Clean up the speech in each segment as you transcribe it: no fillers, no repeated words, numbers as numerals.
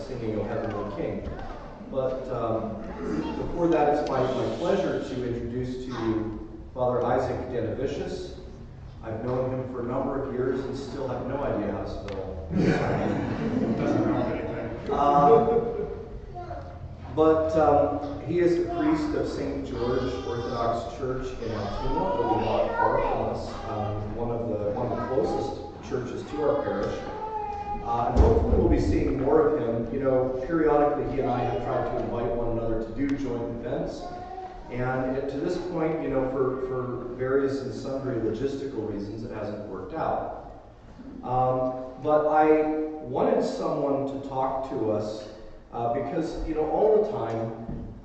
singing O Heavenly King. But before that, it's my pleasure to introduce to you Father Isaac Danavicius. I've known him for a number of years and still have no idea how to spell. Doesn't help anything. But he is the priest of St. George Orthodox Church in Altoona, really not far from us, one of the closest churches to our parish. And hopefully we'll be seeing more of him. You know, periodically he and I have tried to invite one another to do joint events. And to this point, you know, for various and sundry logistical reasons, it hasn't worked out. But I wanted someone to talk to us because, you know, all the time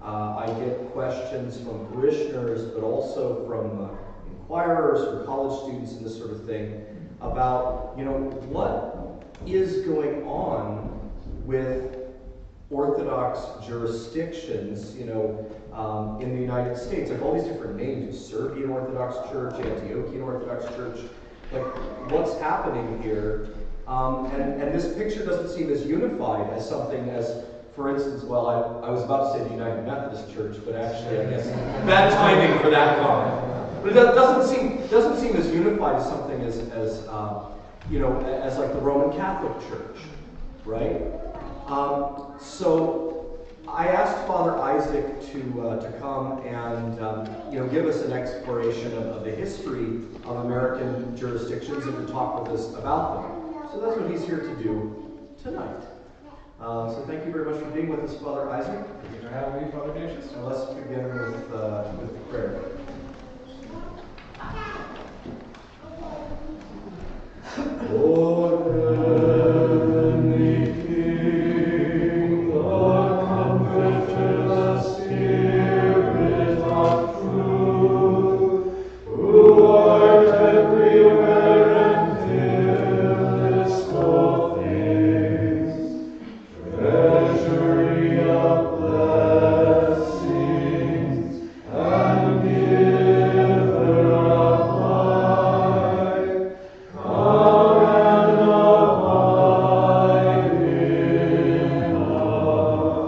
I get questions from parishioners, but also from inquirers, from college students and this sort of thing about, you know, what is going on with Orthodox jurisdictions, you know, in the United States. Like all these different names, Serbian Orthodox Church, Antiochian Orthodox Church, like what's happening here? And this picture doesn't seem as unified as something as, for instance, well, I was about to say the United Methodist Church, but actually I guess bad timing for that comment. But it doesn't seem as unified as something as you know, as like the Roman Catholic Church, right? So I asked Father Isaac to come and you know, give us an exploration of the history of American jurisdictions and to talk with us about them. So that's what he's here to do tonight. So thank you very much for being with us, Father Isaac. Thank you for having me, Father Ignatius. So let's begin with prayer. Lord, heavenly King, Lord, comfort to the Spirit of truth, who art everywhere and fillest all things, treasury of blessings, and giver of life, come and abide in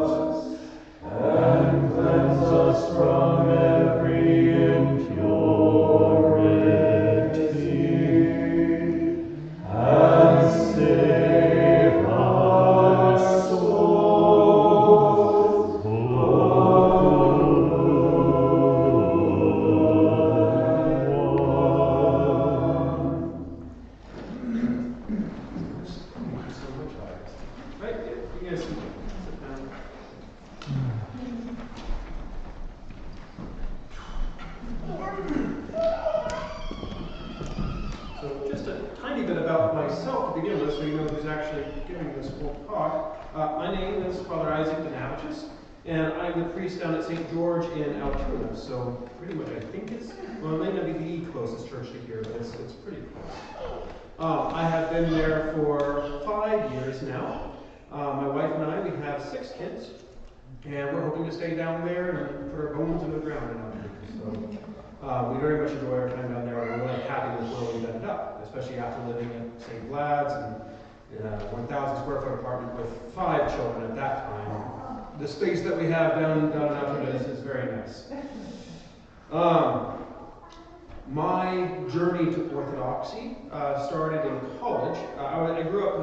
us, and cleanse us from every impurity, and save our souls. Thank you so much, Alex. Right, you guys can sit down. So just a tiny bit about myself to begin with, so you know who's actually giving this whole talk. My name is Father Isaac Danavicius, and I'm the priest down at St. George in Altoona. So pretty much I think well, it may not be the closest church to here, but it's pretty close. I have been there for 5 years now. My wife and I, we have 6 kids, and we're hoping to stay down there and put our bones in the ground in Altoona. So we very much enjoy our time down there, and we're really happy with where we've ended up, especially after living at St. Vlad's and in a 1,000 square foot apartment with 5 children at that time. The space that we have down in Altoona is very nice. My journey to Orthodoxy started in college. I grew up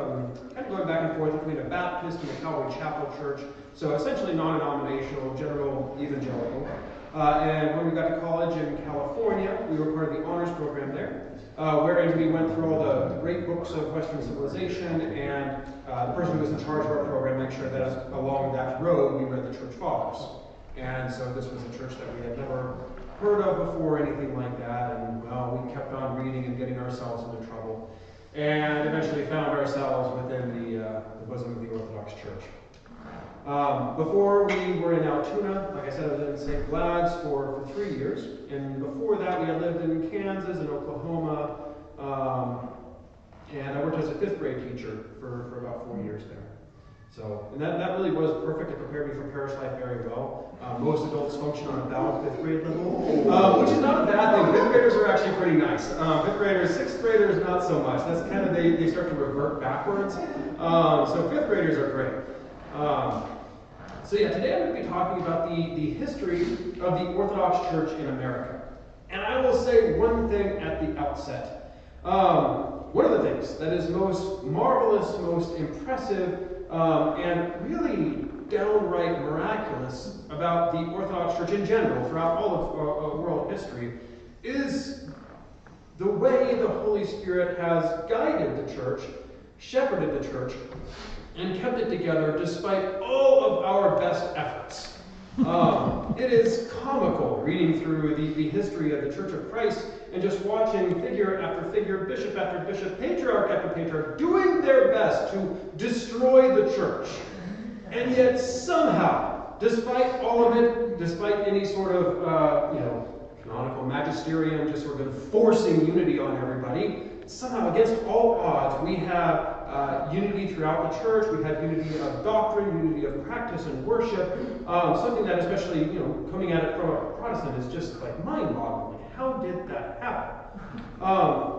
kind of going back and forth between a Baptist and a Calvary Chapel church, so essentially non-denominational, general evangelical. And when we got to college in California, we were part of the honors program there, wherein we went through all the great books of Western civilization, and the person who was in charge of our program made sure that along that road we read the church fathers. And so this was a church that we had never heard of before, anything like that, and well, we kept on reading and getting ourselves into trouble, and eventually found ourselves within the bosom of the Orthodox Church. Before we were in Altoona, like I said, I was in St. Vlad's for 3 years, and before that we had lived in Kansas and Oklahoma, and I worked as a 5th grade teacher for about 4 years there. So, and that really was perfect to prepare me for parish life very well. Most adults function on about 5th grade level, which is not a bad thing. 5th graders are actually pretty nice. 5th graders, 6th graders, not so much. That's kind of, they start to revert backwards. So 5th graders are great. So yeah, today I'm going to be talking about the history of the Orthodox Church in America. And I will say one thing at the outset. One of the things that is most marvelous, most impressive, and really downright miraculous about the Orthodox Church in general, throughout all of world history, is the way the Holy Spirit has guided the church, shepherded the church, and kept it together despite all of our best efforts. It is comical reading through the history of the Church of Christ and just watching figure after figure, bishop after bishop, patriarch after patriarch, doing their best to destroy the church. And yet somehow, despite all of it, despite any sort of, canonical magisterium just sort of forcing unity on everybody, somehow against all odds, we have unity throughout the church. We have unity of doctrine, unity of practice and worship. Something that, especially coming at it from a Protestant, is just like mind-boggling. How did that happen?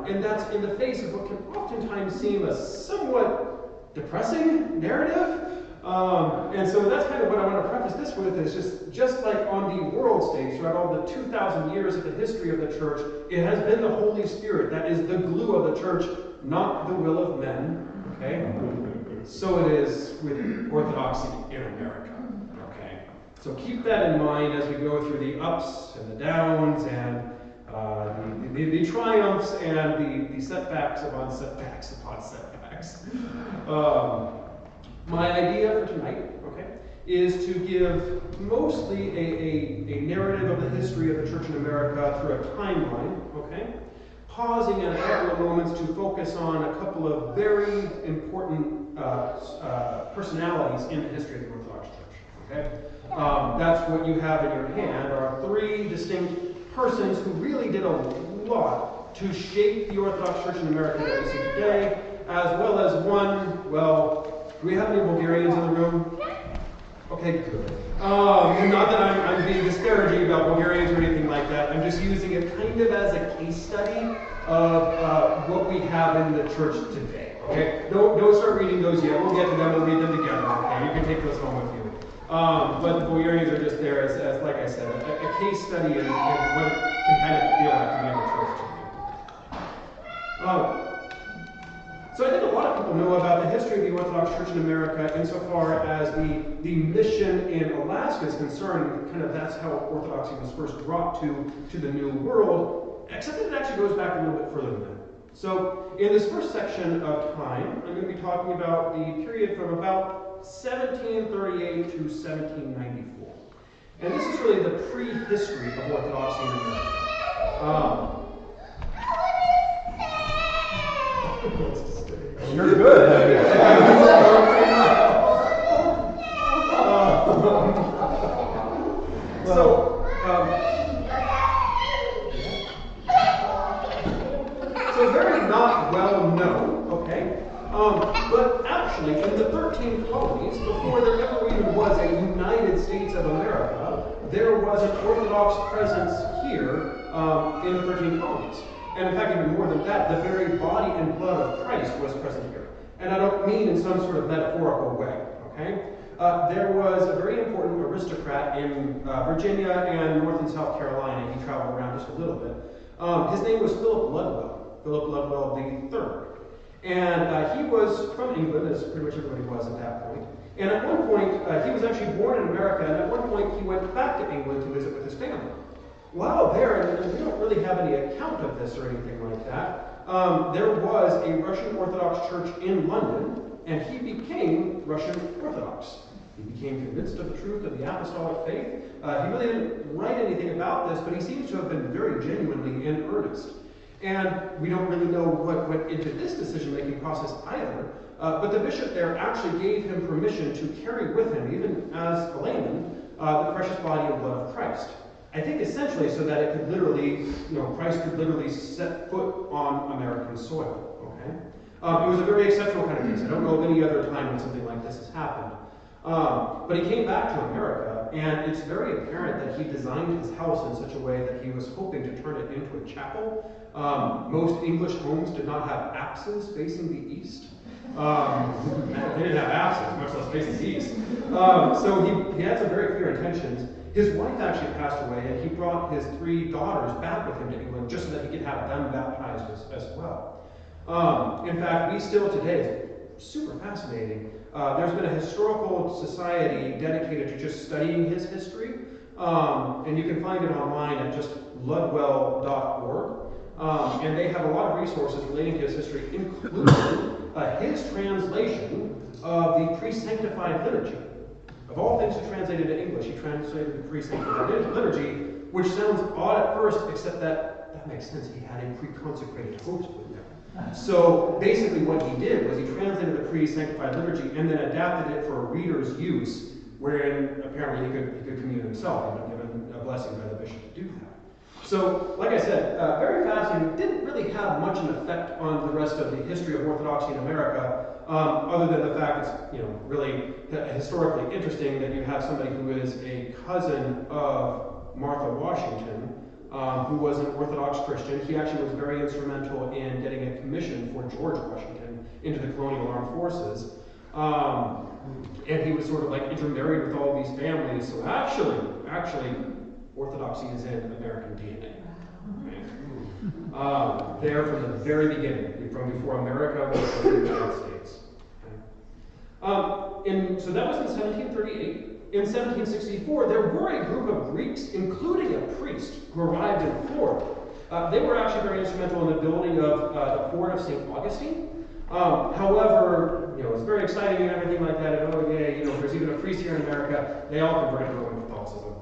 And that's in the face of what can oftentimes seem a somewhat depressing narrative. And so that's kind of what I want to preface this with, is just like on the world stage, throughout all the 2,000 years of the history of the church, it has been the Holy Spirit that is the glue of the church, not the will of men. Okay? So it is with Orthodoxy in America. Okay? So keep that in mind as we go through the ups and the downs and the triumphs and the setbacks upon setbacks upon setbacks. My idea for tonight, is to give mostly a narrative of the history of the Church in America through a timeline, pausing at a couple of moments to focus on a couple of very important personalities in the history of the Orthodox Church, that's what you have in your hand, are three distinct persons who really did a lot to shape the Orthodox Church in America that we see today, as well as one, do we have any Bulgarians in the room? Okay, good. Not that I'm being disparaging about Bulgarians or anything like that. I'm just using it kind of as a case study of what we have in the church today. Okay, don't start reading those yet. We'll get to them. We'll read them together. Okay, you can take those home with you. But the Bulgarians are just there as like I said, a case study in what it can kind of feel like to be in the church today. So I think a lot of people know about the history of the Orthodox Church in America insofar as the mission in Alaska is concerned. Kind of that's how Orthodoxy was first brought to the New World, except that it actually goes back a little bit further than that. So in this first section of time, I'm going to be talking about the period from about 1738 to 1794. And this is really the pre-history of Orthodoxy in America. You're good. So very not well known, but actually in the 13 colonies, before there ever even was a United States of America, there was an Orthodox presence here in the 13 colonies. And in fact, even more than that, the very body and blood of Christ was present here. And I don't mean in some sort of metaphorical way, there was a very important aristocrat in Virginia and North and South Carolina. He traveled around just a little bit. His name was Philip Ludwell III. And he was from England, as pretty much everybody was at that point. And at one point, he was actually born in America, and at one point he went back to England to visit with his family. While there, and we don't really have any account of this or anything like that, there was a Russian Orthodox church in London, and he became Russian Orthodox. He became convinced of the truth of the apostolic faith. He really didn't write anything about this, but he seems to have been very genuinely in earnest. And we don't really know what went into this decision-making process either, but the bishop there actually gave him permission to carry with him, even as a layman, the precious body and blood of Christ. I think essentially so that it could literally, Christ could literally set foot on American soil, It was a very exceptional kind of case. I don't know of any other time when something like this has happened. But he came back to America, and it's very apparent that he designed his house in such a way that he was hoping to turn it into a chapel. Most English homes did not have apses facing the east. They didn't have access, much less face disease. So he had some very clear intentions. His wife actually passed away, and he brought his 3 daughters back with him to England just so that he could have them baptized as well. In fact, we still today, it's super fascinating, there's been a historical society dedicated to just studying his history, and you can find it online at just ludwell.org. And they have a lot of resources relating to his history, including his translation of the pre-sanctified liturgy. Of all things to translate into English, he translated the pre-sanctified liturgy, which sounds odd at first, except that makes sense. He had a pre-consecrated host with him. So basically what he did was he translated the pre-sanctified liturgy and then adapted it for a reader's use, wherein apparently he could commune himself and given a blessing by the bishop to do that. So, like I said, very fascinating. Didn't really have much of an effect on the rest of the history of Orthodoxy in America, other than the fact it's really historically interesting that you have somebody who is a cousin of Martha Washington, who was an Orthodox Christian. He actually was very instrumental in getting a commission for George Washington into the colonial armed forces. And he was sort of like intermarried with all these families. So actually, Orthodoxy is in American DNA. Right? There from the very beginning, from before America was the United States. Okay? So that was in 1738. In 1764, there were a group of Greeks, including a priest, who arrived in Florida. They were actually very instrumental in the building of the fort of St. Augustine. However, it's very exciting and everything like that, and there's even a priest here in America. They all converted to Roman Catholicism.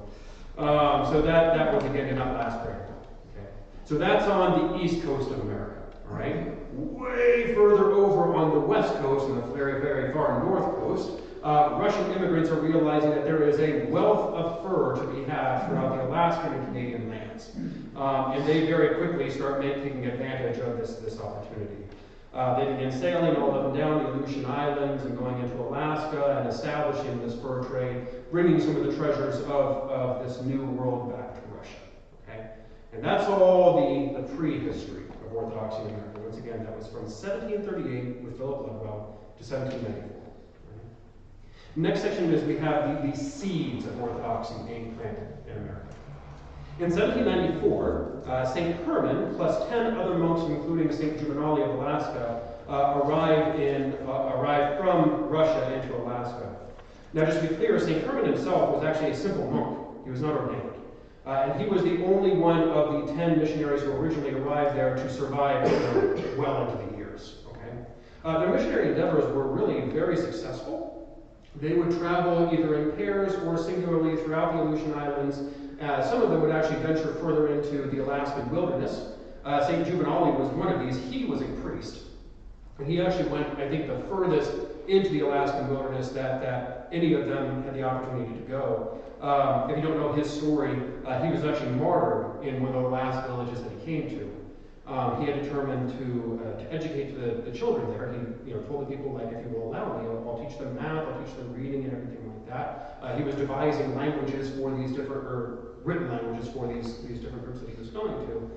So that was, again, did not last very long. Okay? So that's on the east coast of America, all right? Way further over on the west coast and the very, very far north coast, Russian immigrants are realizing that there is a wealth of fur to be had throughout the Alaskan and Canadian lands. And they very quickly start taking advantage of this opportunity. They begin sailing all up and down the Aleutian Islands and going into Alaska and establishing this fur trade, bringing some of the treasures of this new world back to Russia. Okay? And that's all the pre-history of Orthodoxy in America. Once again, that was from 1738 with Philip Ludwell to 1794. Right? Next section is we have the seeds of Orthodoxy being planted in America. In 1794, St. Herman plus 10 other monks, including St. Juvenali of Alaska, arrived from Russia into Alaska. Now, just to be clear, St. Herman himself was actually a simple monk. He was not ordained. And he was the only one of the 10 missionaries who originally arrived there to survive well into the years. Okay? Their missionary endeavors were really very successful. They would travel either in pairs or singularly throughout the Aleutian Islands. Some of them would actually venture further into the Alaskan wilderness. St. Juvenali was one of these. He was a priest. And he actually went, I think, the furthest into the Alaskan wilderness that any of them had the opportunity to go. If you don't know his story, he was actually martyred in one of the last villages that he came to. He had determined to educate the children there. He told the people, like, if you will allow me, I'll teach them math, I'll teach them reading and everything like that. He was devising languages for these different, or written languages for these different groups that he was going to.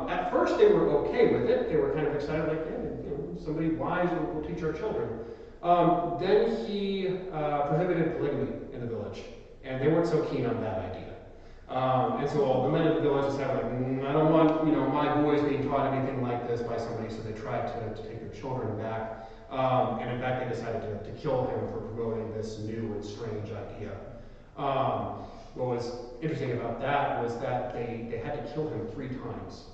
At first they were okay with it. They were kind of excited, like, yeah, somebody wise will teach our children. Then he prohibited polygamy in the village, and they weren't so keen on that idea. And so the men in the village decided, like, I don't want my boys being taught anything like this by somebody, so they tried to take their children back. And in fact, they decided to kill him for promoting this new and strange idea. What was interesting about that was that they had to kill him 3 times.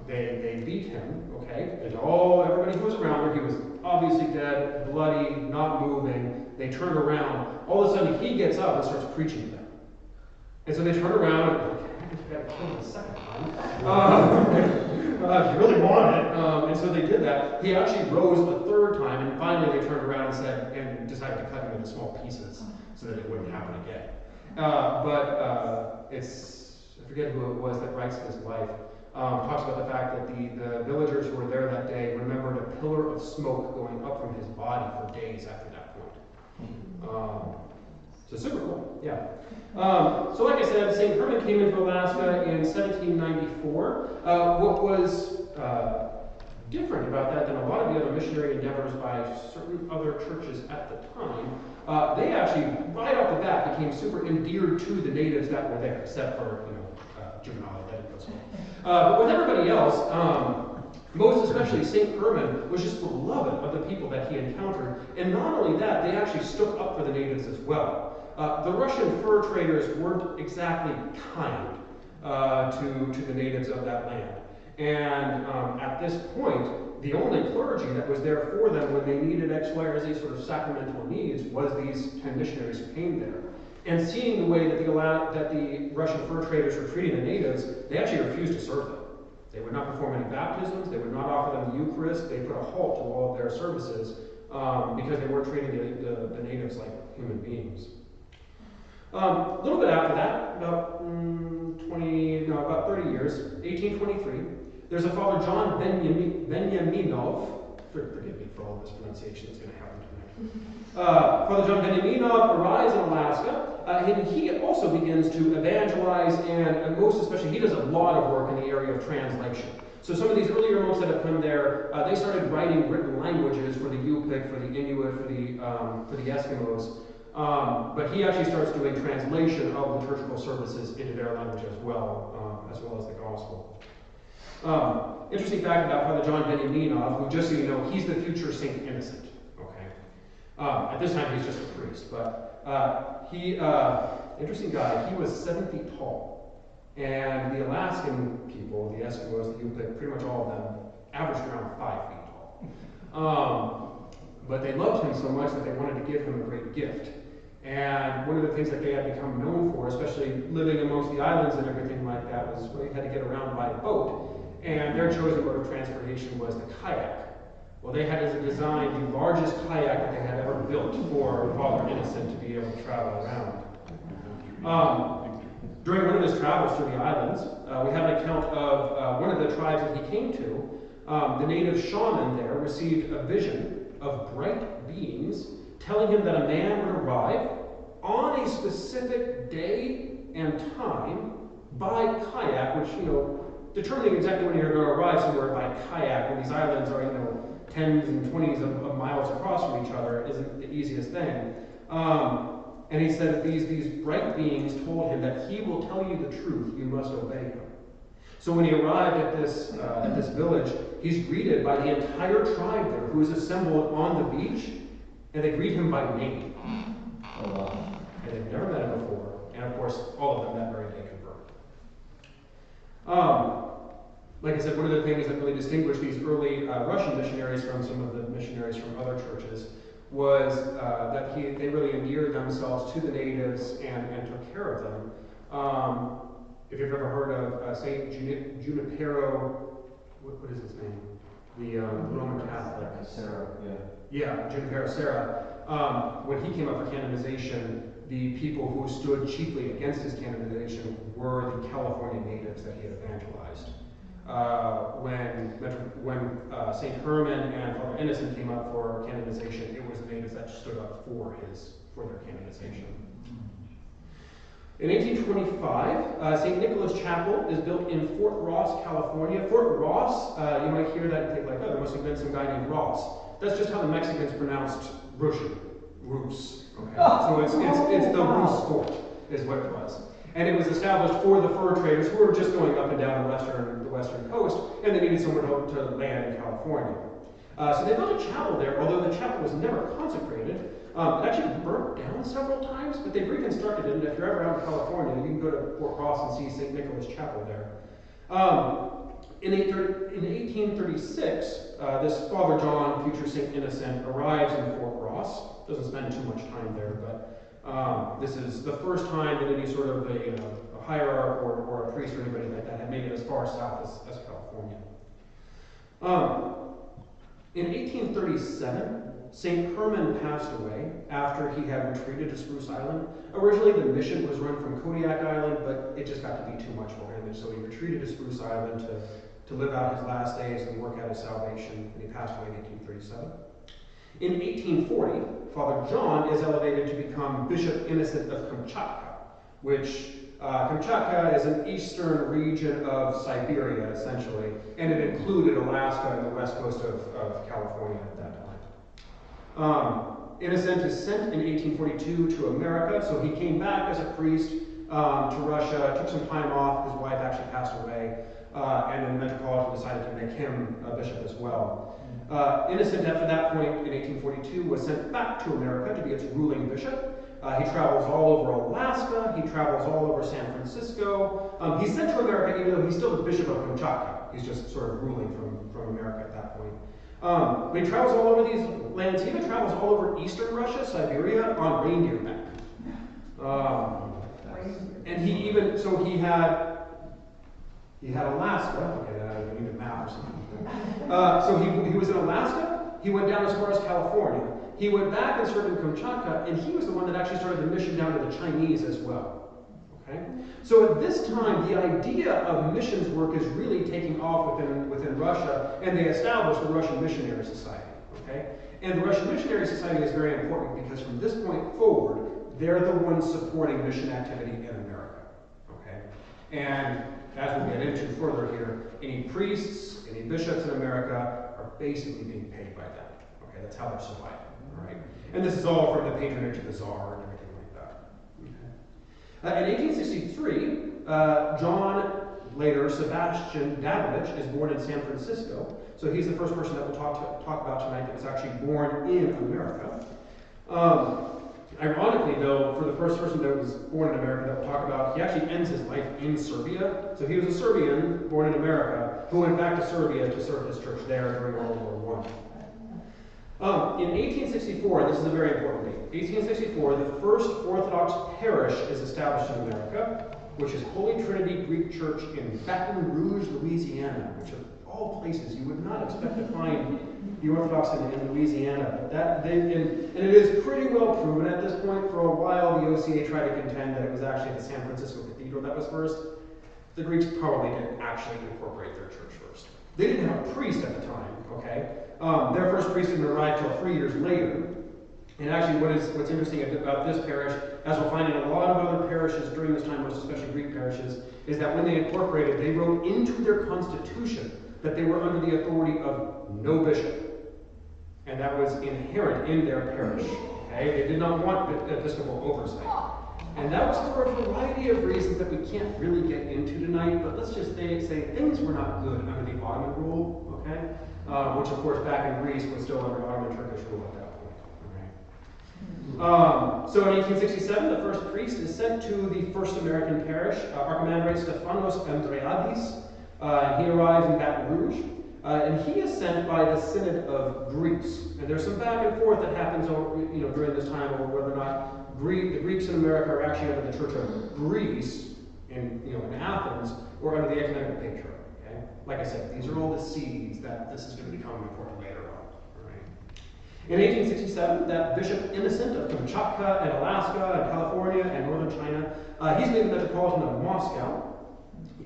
They beat him, okay, and everybody who was around there, he was obviously dead, bloody, not moving. They turned around. All of a sudden, he gets up and starts preaching to them. And so they turn around and, okay, I got to kill him the second time. If you really want it. And so they did that. He actually rose a 3rd time, and finally they turned around and decided to cut him into small pieces so that it wouldn't happen again. I forget who it was that writes this life, talks about the fact that the villagers who were there that day remembered a pillar of smoke going up from his body for days after that point. So super cool, yeah. So like I said, St. Herman came into Alaska in 1794. What was different about that than a lot of the other missionary endeavors by certain other churches at the time. They actually, right off the bat, became super endeared to the natives that were there, except for, juvenile identities. But with everybody else, most especially St. Herman was just beloved of the people that he encountered. And not only that, they actually stood up for the natives as well. The Russian fur traders weren't exactly kind to the natives of that land. And at this point, the only clergy that was there for them when they needed X, Y, or Z sort of sacramental needs was these 10 missionaries who came there. And seeing the way that the Russian fur traders were treating the natives, they actually refused to serve them. They would not perform any baptisms, they would not offer them the Eucharist, they put a halt to all of their services because they weren't treating the natives like human beings. A little bit after that, about 30 years, 1823, there's a Father John Benyaminov. Forgive me for all this pronunciation that's going to happen tonight. Father John Benyaminov arrives in Alaska, and he also begins to evangelize, and most especially, he does a lot of work in the area of translation. So some of these earlier monks that have come there, they started writing written languages for the Yupik, for the Inuit, for the Eskimos. But he actually starts doing translation of liturgical services into their language as well as the gospel. Interesting fact about Father John Benyaminov, who, just so you know, he's the future Saint Innocent. Okay, at this time he's just a priest, but interesting guy. He was 7 feet tall, and the Alaskan people, the Eskimos, the Yupik, pretty much all of them averaged around 5 feet tall. But they loved him so much that they wanted to give him a great gift. And one of the things that they had become known for, especially living amongst the islands and everything like that, was they had to get around by boat. And their chosen mode of transportation was the kayak. Well, they had as a design the largest kayak that they had ever built for Father Innocent to be able to travel around. During one of his travels through the islands, we have an account of one of the tribes that he came to. The native shaman there received a vision of bright beings telling him that a man would arrive on a specific day and time by kayak, which, determining exactly when you're going to arrive somewhere by kayak, when these islands are, tens and 20s of miles across from each other, isn't the easiest thing. And he said that these bright beings told him that he will tell you the truth, you must obey him. So when he arrived at this village, he's greeted by the entire tribe there, who is assembled on the beach, and they greet him by name. And they've never met him before, and of course, all of them that very day convert. Like I said, one of the things that really distinguished these early Russian missionaries from some of the missionaries from other churches was that they really endeared themselves to the natives and took care of them. If you've ever heard of Saint Junipero, what is his name? The Roman Catholic. Sarah, yeah. Yeah, Junipero Serra. When he came up for canonization, the people who stood chiefly against his canonization were the California natives that he had evangelized. When St. Herman and Father Innocent came up for canonization, it was the natives that stood up for their canonization. In 1825, St. Nicholas Chapel is built in Fort Ross, California. Fort Ross, you might hear that and think like, oh, there must have been some guy named Ross. That's just how the Mexicans pronounced Russian, Rus. Okay? So it's the Rus Fort, is what it was. And it was established for the fur traders who were just going up and down the western coast, and they needed somewhere to land in California. So they built a chapel there, although the chapel was never consecrated. It actually burnt down several times, but they've reconstructed it, and if you're ever out in California, you can go to Fort Ross and see St. Nicholas Chapel there. In 1836, this Father John, future St. Innocent, arrives in Fort Ross. Doesn't spend too much time there, but this is the first time that any sort of a hierarch or a priest or anybody like that had made it as far south as California. In 1837, St. Herman passed away after he had retreated to Spruce Island. Originally, the mission was run from Kodiak Island, but it just got to be too much for him, and so he retreated to Spruce Island to live out his last days and work out his salvation, and he passed away in 1837. In 1840, Father John is elevated to become Bishop Innocent of Kamchatka, which Kamchatka is an eastern region of Siberia, essentially, and it included Alaska and the west coast of California at that time. Innocent is sent in 1842 to America, so he came back as a priest to Russia, took some time off, his wife actually passed away, and then the Metropolitan decided to make him a bishop as well. Innocent, after that point in 1842, was sent back to America to be its ruling bishop. He travels all over Alaska, he travels all over San Francisco. He's sent to America even though he's still the bishop of Kamchatka. He's just sort of ruling from America at that point. But he travels all over these lands. He even travels all over eastern Russia, Siberia, on reindeer back. And he even, so he had Alaska. Okay, I need a map or something. So he was in Alaska. He went down as far as California. He went back and served in Kamchatka, and he was the one that actually started the mission down to the Chinese as well. Okay? So at this time, the idea of missions work is really taking off within Russia, and they established the Russian Missionary Society. Okay? And the Russian Missionary Society is very important because from this point forward, they're the ones supporting mission activity in America. Okay? And as we'll get into further here, any priests, any bishops in America are basically being paid by them. Okay? That's how they're surviving. Right? And this is all from the patronage of the Tsar and everything like that. Okay. In 1863, John, later Sebastian Davidovich, is born in San Francisco. So he's the first person that we'll talk about tonight that was actually born in America. Ironically, though, for the first person that was born in America that we'll talk about, he actually ends his life in Serbia. So he was a Serbian born in America who went back to Serbia to serve his church there during World War I. In 1864, and this is a very important date, 1864, the first Orthodox parish is established in America, which is Holy Trinity Greek Church in Baton Rouge, Louisiana, which of all places you would not expect to find the Orthodox in Louisiana. But and it is pretty well proven at this point. For a while, the OCA tried to contend that it was actually the San Francisco Cathedral that was first. The Greeks probably didn't actually incorporate their church first. They didn't have a priest at the time, okay? Their first priest didn't arrive till 3 years later. And actually what's interesting about this parish, as we'll find in a lot of other parishes during this time, most especially Greek parishes, is that when they incorporated, they wrote into their constitution that they were under the authority of no bishop. And that was inherent in their parish. Okay? They did not want episcopal oversight. And that was for a variety of reasons that we can't really get into tonight, but let's just say things were not good under the Ottoman rule, okay? Which, of course, back in Greece was still under Ottoman Turkish rule at that point. Right? So in 1867, the first priest is sent to the first American parish, Archimandrite Stephanos Andreadis. He arrives in Baton Rouge, and he is sent by the Synod of Greece. And there's some back and forth that happens during this time over whether or not the Greeks in America are actually under the Church of Greece in Athens or under the Ecumenical Patriarch. Okay? Like I said, these are all the seeds that this is going to become important later on. Right? In 1867, that Bishop Innocent of Kamchatka and Alaska and California and northern China, he's made the Metropolitan of Moscow.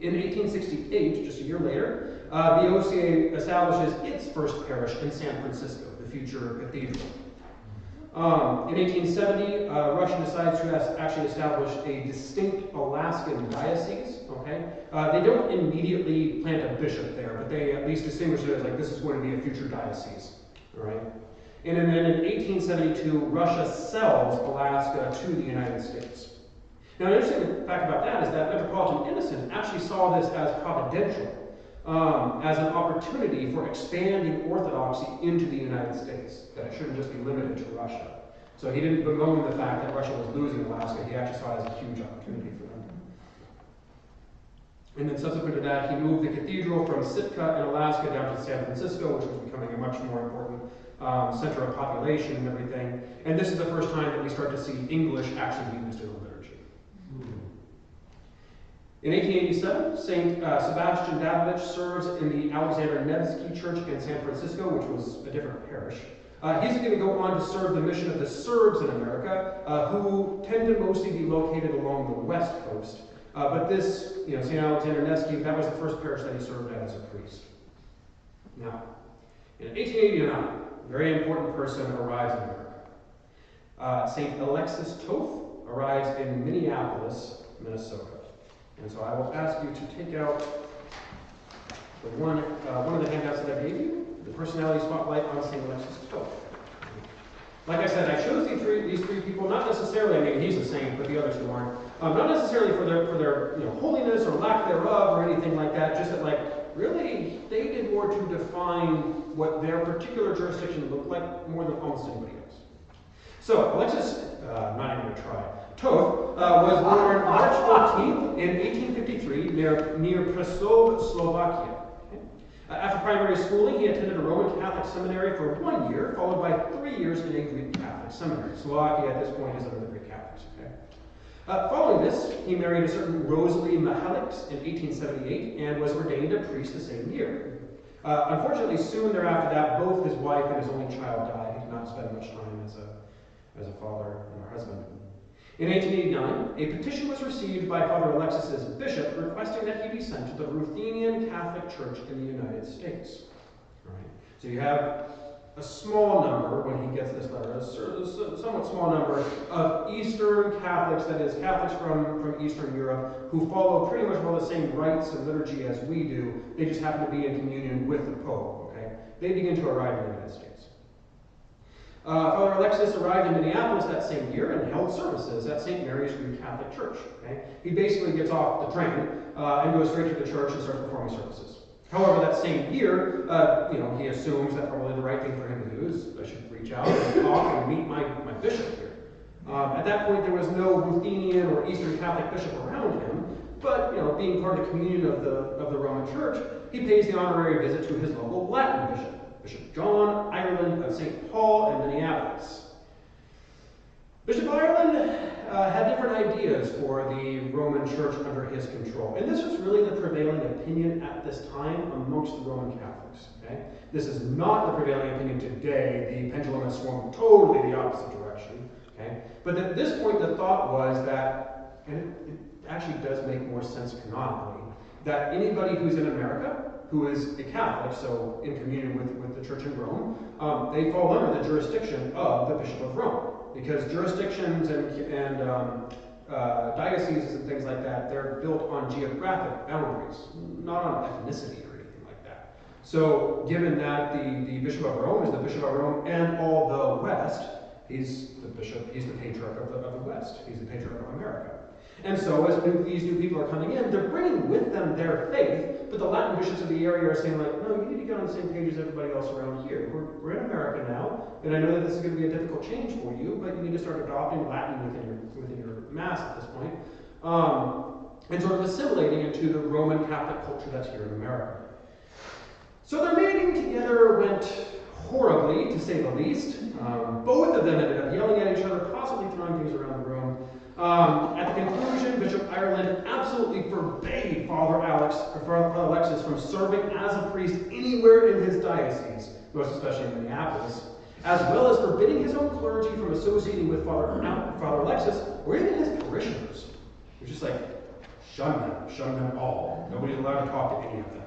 In 1868, just a year later, the OCA establishes its first parish in San Francisco, the future cathedral. In 1870, Russia decides to actually establish a distinct Alaskan diocese. Okay, they don't immediately plant a bishop there, but they at least distinguish it as like this is going to be a future diocese. All right, and then in 1872, Russia sells Alaska to the United States. Now, an interesting fact about that is that Metropolitan Innocent actually saw this as providential, as an opportunity for expanding Orthodoxy into the United States, that it shouldn't just be limited to Russia. So he didn't bemoan the fact that Russia was losing Alaska. He actually saw it as a huge opportunity for them. And then subsequent to that, he moved the cathedral from Sitka in Alaska down to San Francisco, which was becoming a much more important center of population and everything. And this is the first time that we start to see English actually used in the liturgy. In 1887, St. Sebastian Davidovich serves in the Alexander Nevsky Church in San Francisco, which was a different parish. He's going to go on to serve the mission of the Serbs in America, who tend to mostly be located along the west coast. But this, St. Alexander Nevsky, that was the first parish that he served at as a priest. Now, in 1889, a very important person arrives in America. St. Alexis Toth arrives in Minneapolis, Minnesota. And so I will ask you to take out the one of the handouts that I gave you, the personality spotlight on St. Alexis Toth. Like I said, I chose these three people, not necessarily, I mean, he's a saint, but the other two aren't. Not necessarily for their holiness or lack thereof or anything like that, just that, like, really, they did more to define what their particular jurisdiction looked like more than almost anybody else. So, Alexis, not even going to try, Toth was born March 14th in 1853 near Prešov, Slovakia. After primary schooling, he attended a Roman Catholic seminary for 1 year, followed by 3 years in a Greek Catholic seminary. Slovakia at this point is under the Greek Catholics. Okay? Following this, he married a certain Rosalie Mihalix in 1878 and was ordained a priest the same year. Unfortunately, soon thereafter that, both his wife and his only child died. He did not spend much time as a father and a husband. In 1889, a petition was received by Father Alexis's bishop requesting that he be sent to the Ruthenian Catholic Church in the United States. Right. So you have a small number, when he gets this letter, a somewhat small number of Eastern Catholics, that is, Catholics from Eastern Europe, who follow pretty much all the same rites and liturgy as we do. They just happen to be in communion with the Pope. Okay? They begin to arrive in the United States. Father Alexis arrived in Minneapolis that same year and held services at St. Mary's Greek Catholic Church. Okay? He basically gets off the train and goes straight to the church and starts performing services. However, that same year, he assumes that probably the right thing for him to do is I should reach out and talk and meet my bishop here. At that point, there was no Ruthenian or Eastern Catholic bishop around him, but being part of the communion of the Roman Church, he pays the honorary visit to his local Latin bishop. Bishop John Ireland of St. Paul and Minneapolis. Bishop Ireland had different ideas for the Roman Church under his control, and this was really the prevailing opinion at this time amongst the Roman Catholics. Okay? This is not the prevailing opinion today. The pendulum has swung totally the opposite direction. Okay? But at this point, the thought was that, and it actually does make more sense canonically, that anybody who's in America who is a Catholic, so in communion with the Church in Rome, they fall under the jurisdiction of the Bishop of Rome. Because jurisdictions and dioceses and things like that, they're built on geographic boundaries, not on ethnicity or anything like that. So given that the Bishop of Rome is the Bishop of Rome and all the West, he's the bishop, he's the patriarch of the West, he's the patriarch of America. And so as these new people are coming in, they're bringing with them their faith, but the Latin bishops of the area are saying, like, no, you need to get on the same page as everybody else around here. We're in America now, and I know that this is going to be a difficult change for you, but you need to start adopting Latin within your Mass at this point, and sort of assimilating into the Roman Catholic culture that's here in America. So their meeting together went horribly, to say the least. Both of them ended up yelling at each other, possibly throwing things around the room. At the conclusion, Bishop Ireland absolutely forbade Father Alexis from serving as a priest anywhere in his diocese, most especially in Minneapolis, as well as forbidding his own clergy from associating with Father Alexis or even his parishioners. It was just like, shun them all. Nobody's allowed to talk to any of them.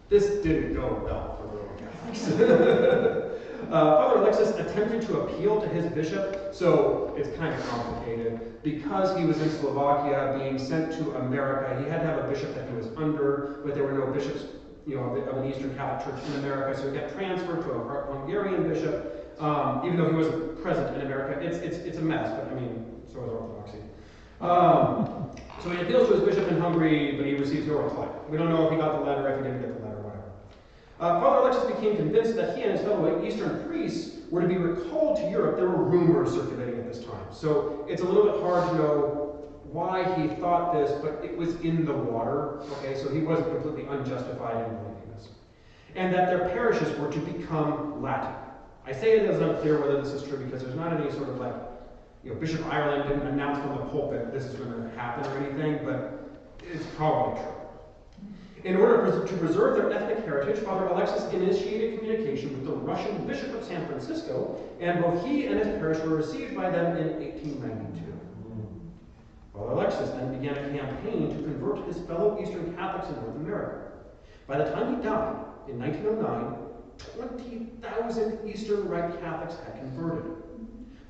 This didn't go well for the Roman Catholics. Father Alexis attempted to appeal to his bishop, so it's kind of complicated. Because he was in Slovakia being sent to America, he had to have a bishop that he was under, but there were no bishops of an Eastern Catholic Church in America, so he got transferred to a Hungarian bishop, even though he wasn't present in America. It's a mess, but I mean, so is Orthodoxy. So he appeals to his bishop in Hungary, but he receives no reply. We don't know if he got the letter, if he didn't get the letter, whatever. Father Alexis became convinced that he and his fellow Eastern priests were to be recalled to Europe. There were rumors circulating at this time, so it's a little bit hard to know why he thought this, but it was in the water, okay, so he wasn't completely unjustified in believing this. And that their parishes were to become Latin. I say it as unclear whether this is true because there's not any sort of like, Bishop Ireland didn't announce from the pulpit this is going to happen or anything, but it's probably true. In order to preserve their ethnic heritage, Father Alexis initiated communication with the Russian Bishop of San Francisco, and both he and his parish were received by them in 1892. Father Alexis then began a campaign to convert his fellow Eastern Catholics in North America. By the time he died, in 1909, 20,000 Eastern Rite Catholics had converted.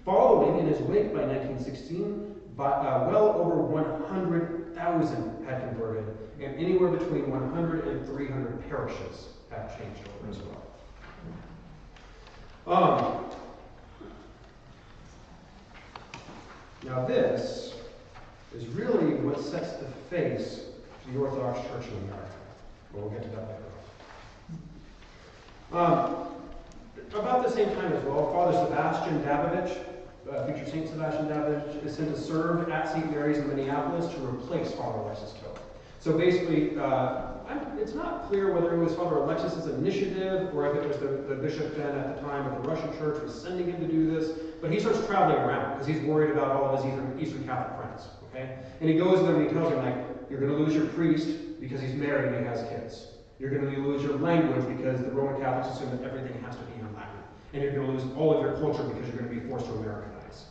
Following in his wake by 1916, well over 100,000 100,000 had converted, and anywhere between 100 and 300 parishes have changed over as well. Now this is really what sets the face to the Orthodox Church in America. But we'll get to that later on. About the same time as well, Father Sebastian Davovich, future Saint Sebastian Davovich, is sent to serve at St. Mary's in Minneapolis to replace Father Alexis Toth. So basically, it's not clear whether it was Father Alexis' initiative or if it was the bishop then at the time of the Russian Church was sending him to do this, but he starts traveling around because he's worried about all of his Eastern Catholic friends, okay? And he goes to them and he tells them, like, you're going to lose your priest because he's married and he has kids. You're going to lose your language because the Roman Catholics assume that everything has to be in Latin. And you're going to lose all of your culture because you're going to be forced to Americanize.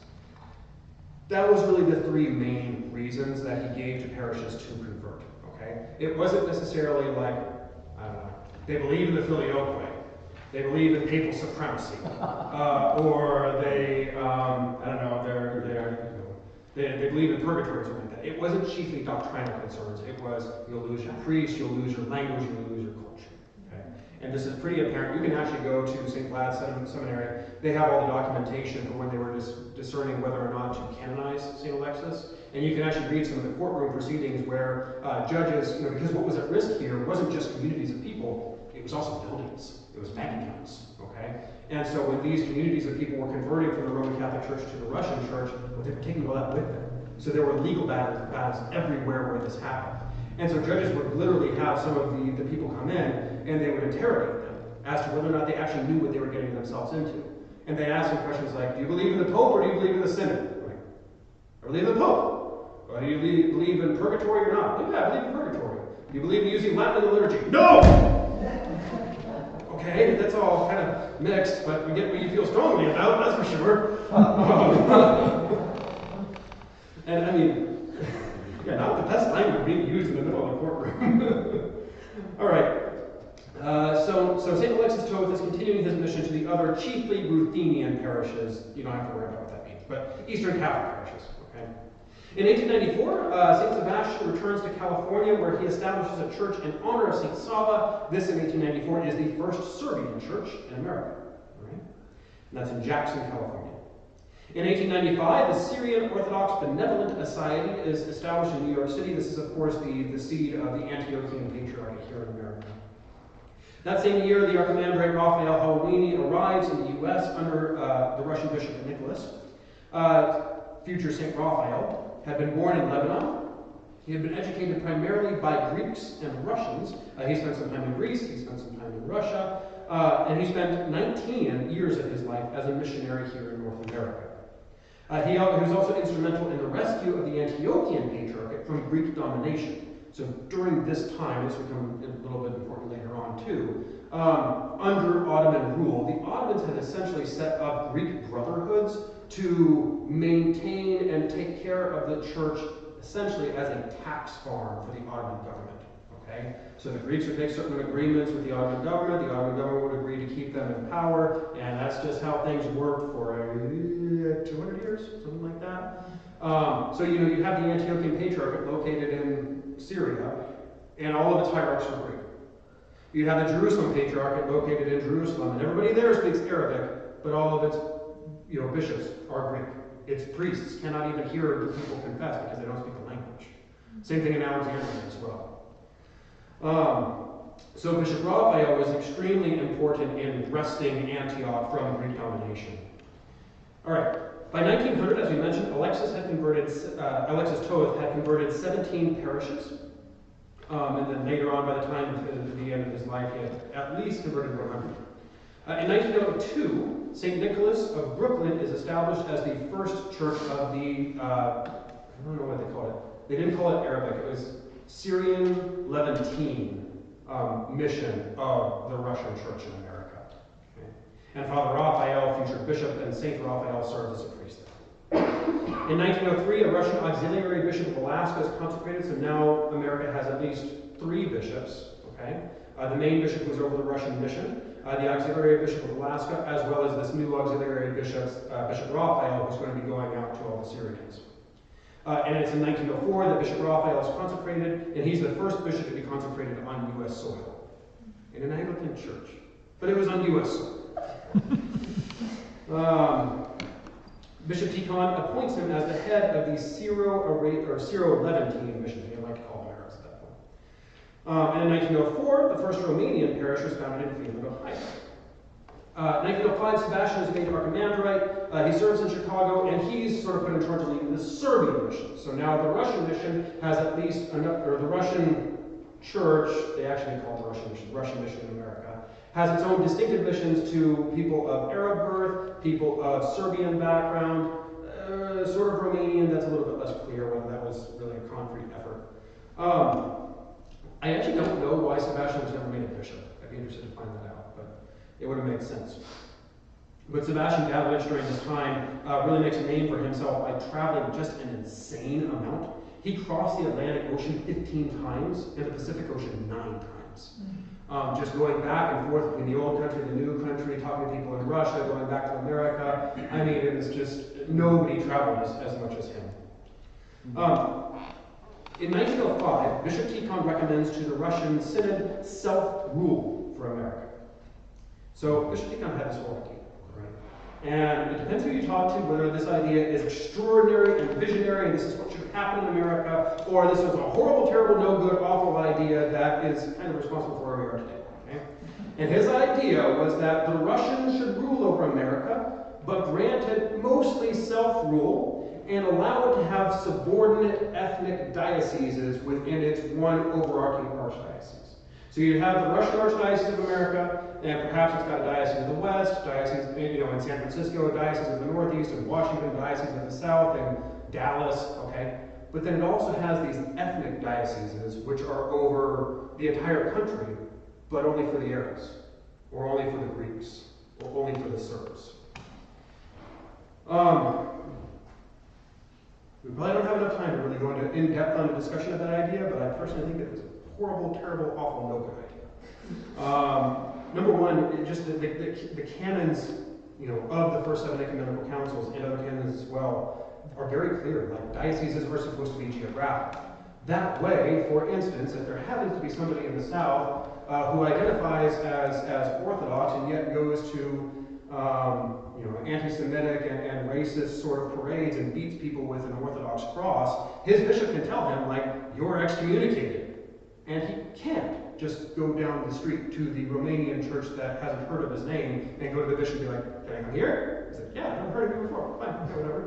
That was really the three main reasons that he gave to parishes to convert. Okay? It wasn't necessarily like, I don't know, they believe in the Filioque, they believe in papal supremacy, or they, I don't know, they believe in purgatory or something like that. It wasn't chiefly doctrinal concerns. It was, you'll lose your priest, you'll lose your language, you'll lose your culture. Okay? And this is pretty apparent. You can actually go to St. Vlad's Seminary. They have all the documentation for when they were discerning whether or not to canonize St. Alexis. And you can actually read some of the courtroom proceedings where judges, because what was at risk here wasn't just communities of people, it was also buildings. It was bank accounts, okay? And so when these communities of people were converting from the Roman Catholic Church to the Russian Church, well, they were taking all that with them. So there were legal battles everywhere where this happened. And so judges would literally have some of the people come in, and they would interrogate them as to whether or not they actually knew what they were getting themselves into. And they'd ask them questions like, do you believe in the Pope or do you believe in the Synod? Like, I believe in the Pope. Or do you believe in purgatory or not? Yeah, I believe in purgatory. Do you believe in using Latin in the liturgy? No! Okay, that's all kind of mixed, but we get what you feel strongly about, that's for sure. And I mean, yeah, not the best language being used in the middle of the courtroom. All right. So St. Alexis Toth is continuing his mission to the other chiefly Ruthenian parishes. You don't have to worry about what that means, but Eastern Catholic parishes. Okay. In 1894, St. Sebastian returns to California, where he establishes a church in honor of St. Sava. This, in 1894, is the first Serbian church in America. All right? And that's in Jackson, California. In 1895, the Syrian Orthodox Benevolent Society is established in New York City. This is, of course, the seed of the Antiochian Patriarchate here in America. That same year, the Archimandrite Raphael Halloweeni arrives in the U.S. under the Russian Bishop Nicholas. Future St. Raphael had been born in Lebanon. He had been educated primarily by Greeks and Russians. He spent some time in Greece, he spent some time in Russia, and he spent 19 years of his life as a missionary here in North America. He was also instrumental in the rescue of the Antiochian Patriarchate from Greek domination. So during this time, this will become a little bit important later on too, under Ottoman rule, the Ottomans had essentially set up Greek brotherhoods to maintain and take care of the church essentially as a tax farm for the Ottoman government. Okay? So the Greeks would make certain agreements with the Ottoman government would agree to keep them in power, and that's just how things worked for 200 years, something like that. So you have the Antiochian Patriarchate located in Syria, and all of its hierarchs were Greek. You have the Jerusalem Patriarchate located in Jerusalem, and everybody there speaks Arabic, but all of its bishops are Greek. Its priests cannot even hear the people confess because they don't speak the language. Same thing in Alexandria as well. So Bishop Raphael was extremely important in wresting Antioch from Greek domination. All right. By 1900, as we mentioned, Alexis Toth had converted 17 parishes. And then later on, by the time of the end of his life, he had at least converted 100. In 1902, St. Nicholas of Brooklyn is established as the first church of the, I don't know what they called it. They didn't call it Arabic. It was Syrian Levantine mission of the Russian Church in America. Okay? And Father Raphael, future bishop, and St. Raphael served as a priest there. In 1903, a Russian auxiliary bishop of Alaska is consecrated, so now America has at least 3 bishops. Okay? The main bishop was over the Russian mission, the auxiliary bishop of Alaska, as well as this new auxiliary bishop, Bishop Raphael, who's going to be going out to all the Syrians. And it's in 1904 that Bishop Raphael is consecrated, and he's the first bishop to be consecrated on U.S. soil in an Anglican church. But it was on U.S. soil. Bishop Tikhon appoints him as the head of the Syro-Levantine mission. They like to call them Arabs at that point. And in 1904, the first Romanian parish was founded in Cleveland, Ohio. 1905, Sebastian is made archimandrite. He serves in Chicago, and he's sort of put in charge of leading the Serbian mission. So now the Russian mission has at least enough, or the Russian church, they actually call it the Russian mission in America, has its own distinctive missions to people of Arab birth, people of Serbian background, sort of Romanian. That's a little bit less clear whether that was really a concrete effort. I actually don't know why Sebastian was never made a bishop. I'd be interested to find that out, but it would have made sense. But Sebastian Gavlich during this time really makes a name for himself by traveling just an insane amount. He crossed the Atlantic Ocean 15 times and the Pacific Ocean 9 times. Just going back and forth between the old country, the new country, talking to people in Russia, going back to America. I mean, it was just, nobody traveled as much as him. In 1905, Bishop Tikhon recommends to the Russian Synod self-rule for America. So Bishop Tikhon had this whole idea, right? And it depends who you talk to, whether this idea is extraordinary and visionary, and this is what should happen in America, or this is a horrible, terrible, no good, awful idea that is kind of responsible for where we are today. Okay? And his idea was that the Russians should rule over America, but grant it mostly self-rule and allow it to have subordinate ethnic dioceses within its one overarching archdiocese. So you have the Russian Archdiocese of America, and perhaps it's got a diocese of the West, diocese, in San Francisco, a diocese of the Northeast, and Washington, diocese of the South, and Dallas, okay? But then it also has these ethnic dioceses, which are over the entire country, but only for the Arabs, or only for the Greeks, or only for the Serbs. We probably don't have enough time to really go into in-depth on a discussion of that idea, but I personally think it was a horrible, terrible, awful, no good idea. Number one, just the canons, of the first 7 ecumenical councils and other canons as well are very clear. Like, dioceses are supposed to be geographic. That way, for instance, if there happens to be somebody in the South who identifies as Orthodox and yet goes to anti-Semitic and racist sort of parades and beats people with an Orthodox cross, his bishop can tell him, like, you're excommunicated. And he can't just go down the street to the Romanian church that hasn't heard of his name and go to the bishop and be like, can I come here? He's like, yeah, I've never heard of you before. Fine, okay, whatever.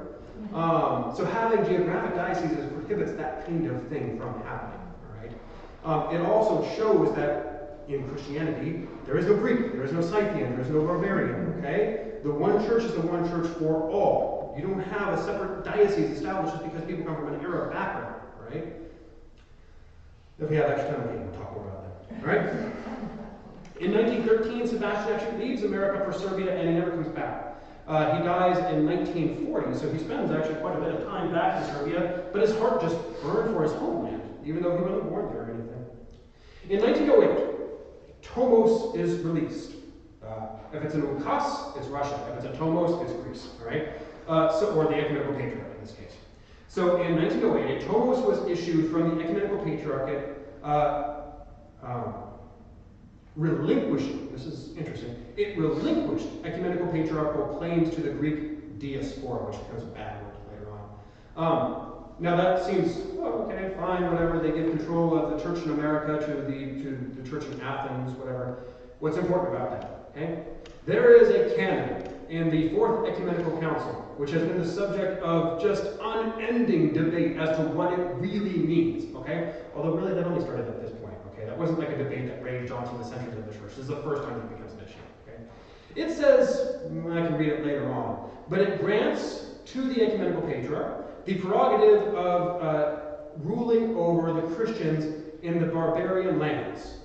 So having geographic dioceses prohibits that kind of thing from happening. All right? It also shows that in Christianity, there is no Greek, there is no Scythian, there is no barbarian, okay? The one church is the one church for all. You don't have a separate diocese established just because people come from an Arab background, right? If we have extra time, we'll talk more about that. All right? In 1913, Sebastian actually leaves America for Serbia, and he never comes back. He dies in 1940, so he spends actually quite a bit of time back in Serbia, but his heart just burned for his homeland, even though he wasn't born there or anything. In 1908, Tomos is released. If it's an Ukas, it's Russia. If it's a Tomos, it's Greece. All right? Or the Ecumenical Patriarch in this case. So in 1908, a Tomos was issued from the Ecumenical Patriarchate, relinquishing, this is interesting, it relinquished ecumenical patriarchal claims to the Greek diaspora, which becomes a bad word later on. Now that seems, okay, fine, whatever, they give control of the church in America to the church in Athens, whatever. What's important about that, okay? There is a canon in the Fourth Ecumenical Council, which has been the subject of just unending debate as to what it really means, okay? Although really that only started at this point, okay? That wasn't like a debate that raged on through the centuries of the church. This is the first time it becomes an issue, okay? It says, I can read it later on, but it grants to the Ecumenical Patriarch the prerogative of ruling over the Christians in the barbarian lands.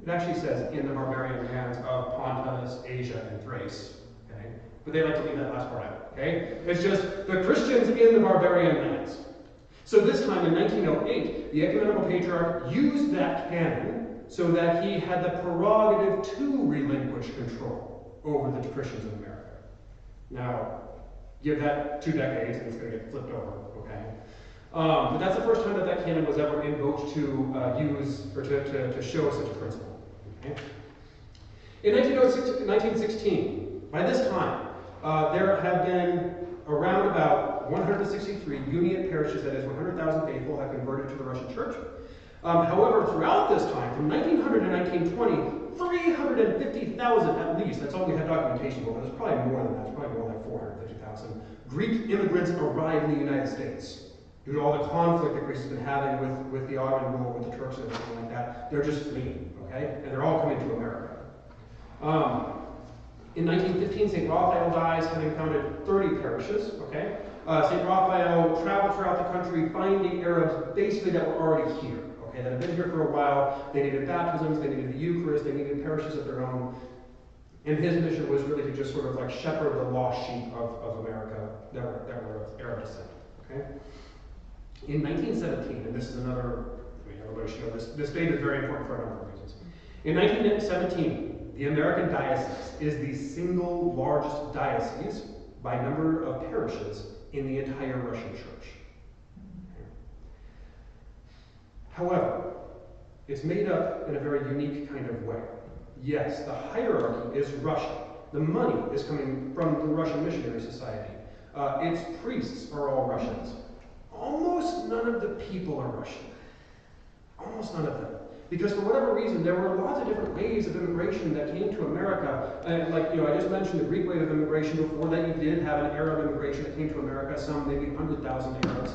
It actually says in the barbarian lands of Pontus, Asia, and Thrace. Okay? But they like to leave that last part out. Okay? It's just the Christians in the barbarian lands. So this time in 1908, the Ecumenical Patriarch used that canon so that he had the prerogative to relinquish control over the Christians in America. Now, Give that 2 decades and it's going to get flipped over, okay? But that's the first time that canon was ever invoked to use or to show such a principle. Okay? In 1916, by this time, there have been around about 163 Uniate parishes, that is 100,000 faithful, have converted to the Russian Church. However, throughout this time, from 1900 to 1920, 350,000 at least, that's all we have documentation for, but there's probably more than that, it's probably more like 450,000 Greek immigrants arrived in the United States. Due to all the conflict that Greece has been having with the Ottoman rule, with the Turks and everything like that, they're just fleeing, okay? And they're all coming to America. In 1915, St. Raphael dies, having founded 30 parishes, okay? St. Raphael traveled throughout the country, finding Arabs basically that were already here, okay, that had been here for a while. They needed baptisms, they needed the Eucharist, they needed parishes of their own. And his mission was really to just sort of like shepherd the lost sheep of America that were of Arab descent, okay? In 1917, and this is another, everybody should know this date is very important for a number of reasons. In 1917, the American diocese is the single largest diocese by number of parishes in the entire Russian Church. Okay. However, it's made up in a very unique kind of way. Yes, the hierarchy is Russian. The money is coming from the Russian Missionary Society. Its priests are all Russians. Almost none of the people are Russian. Almost none of them. Because for whatever reason, there were lots of different waves of immigration that came to America. And I just mentioned the Greek wave of immigration. Before that, you did have an Arab immigration that came to America, some maybe 100,000 Arabs.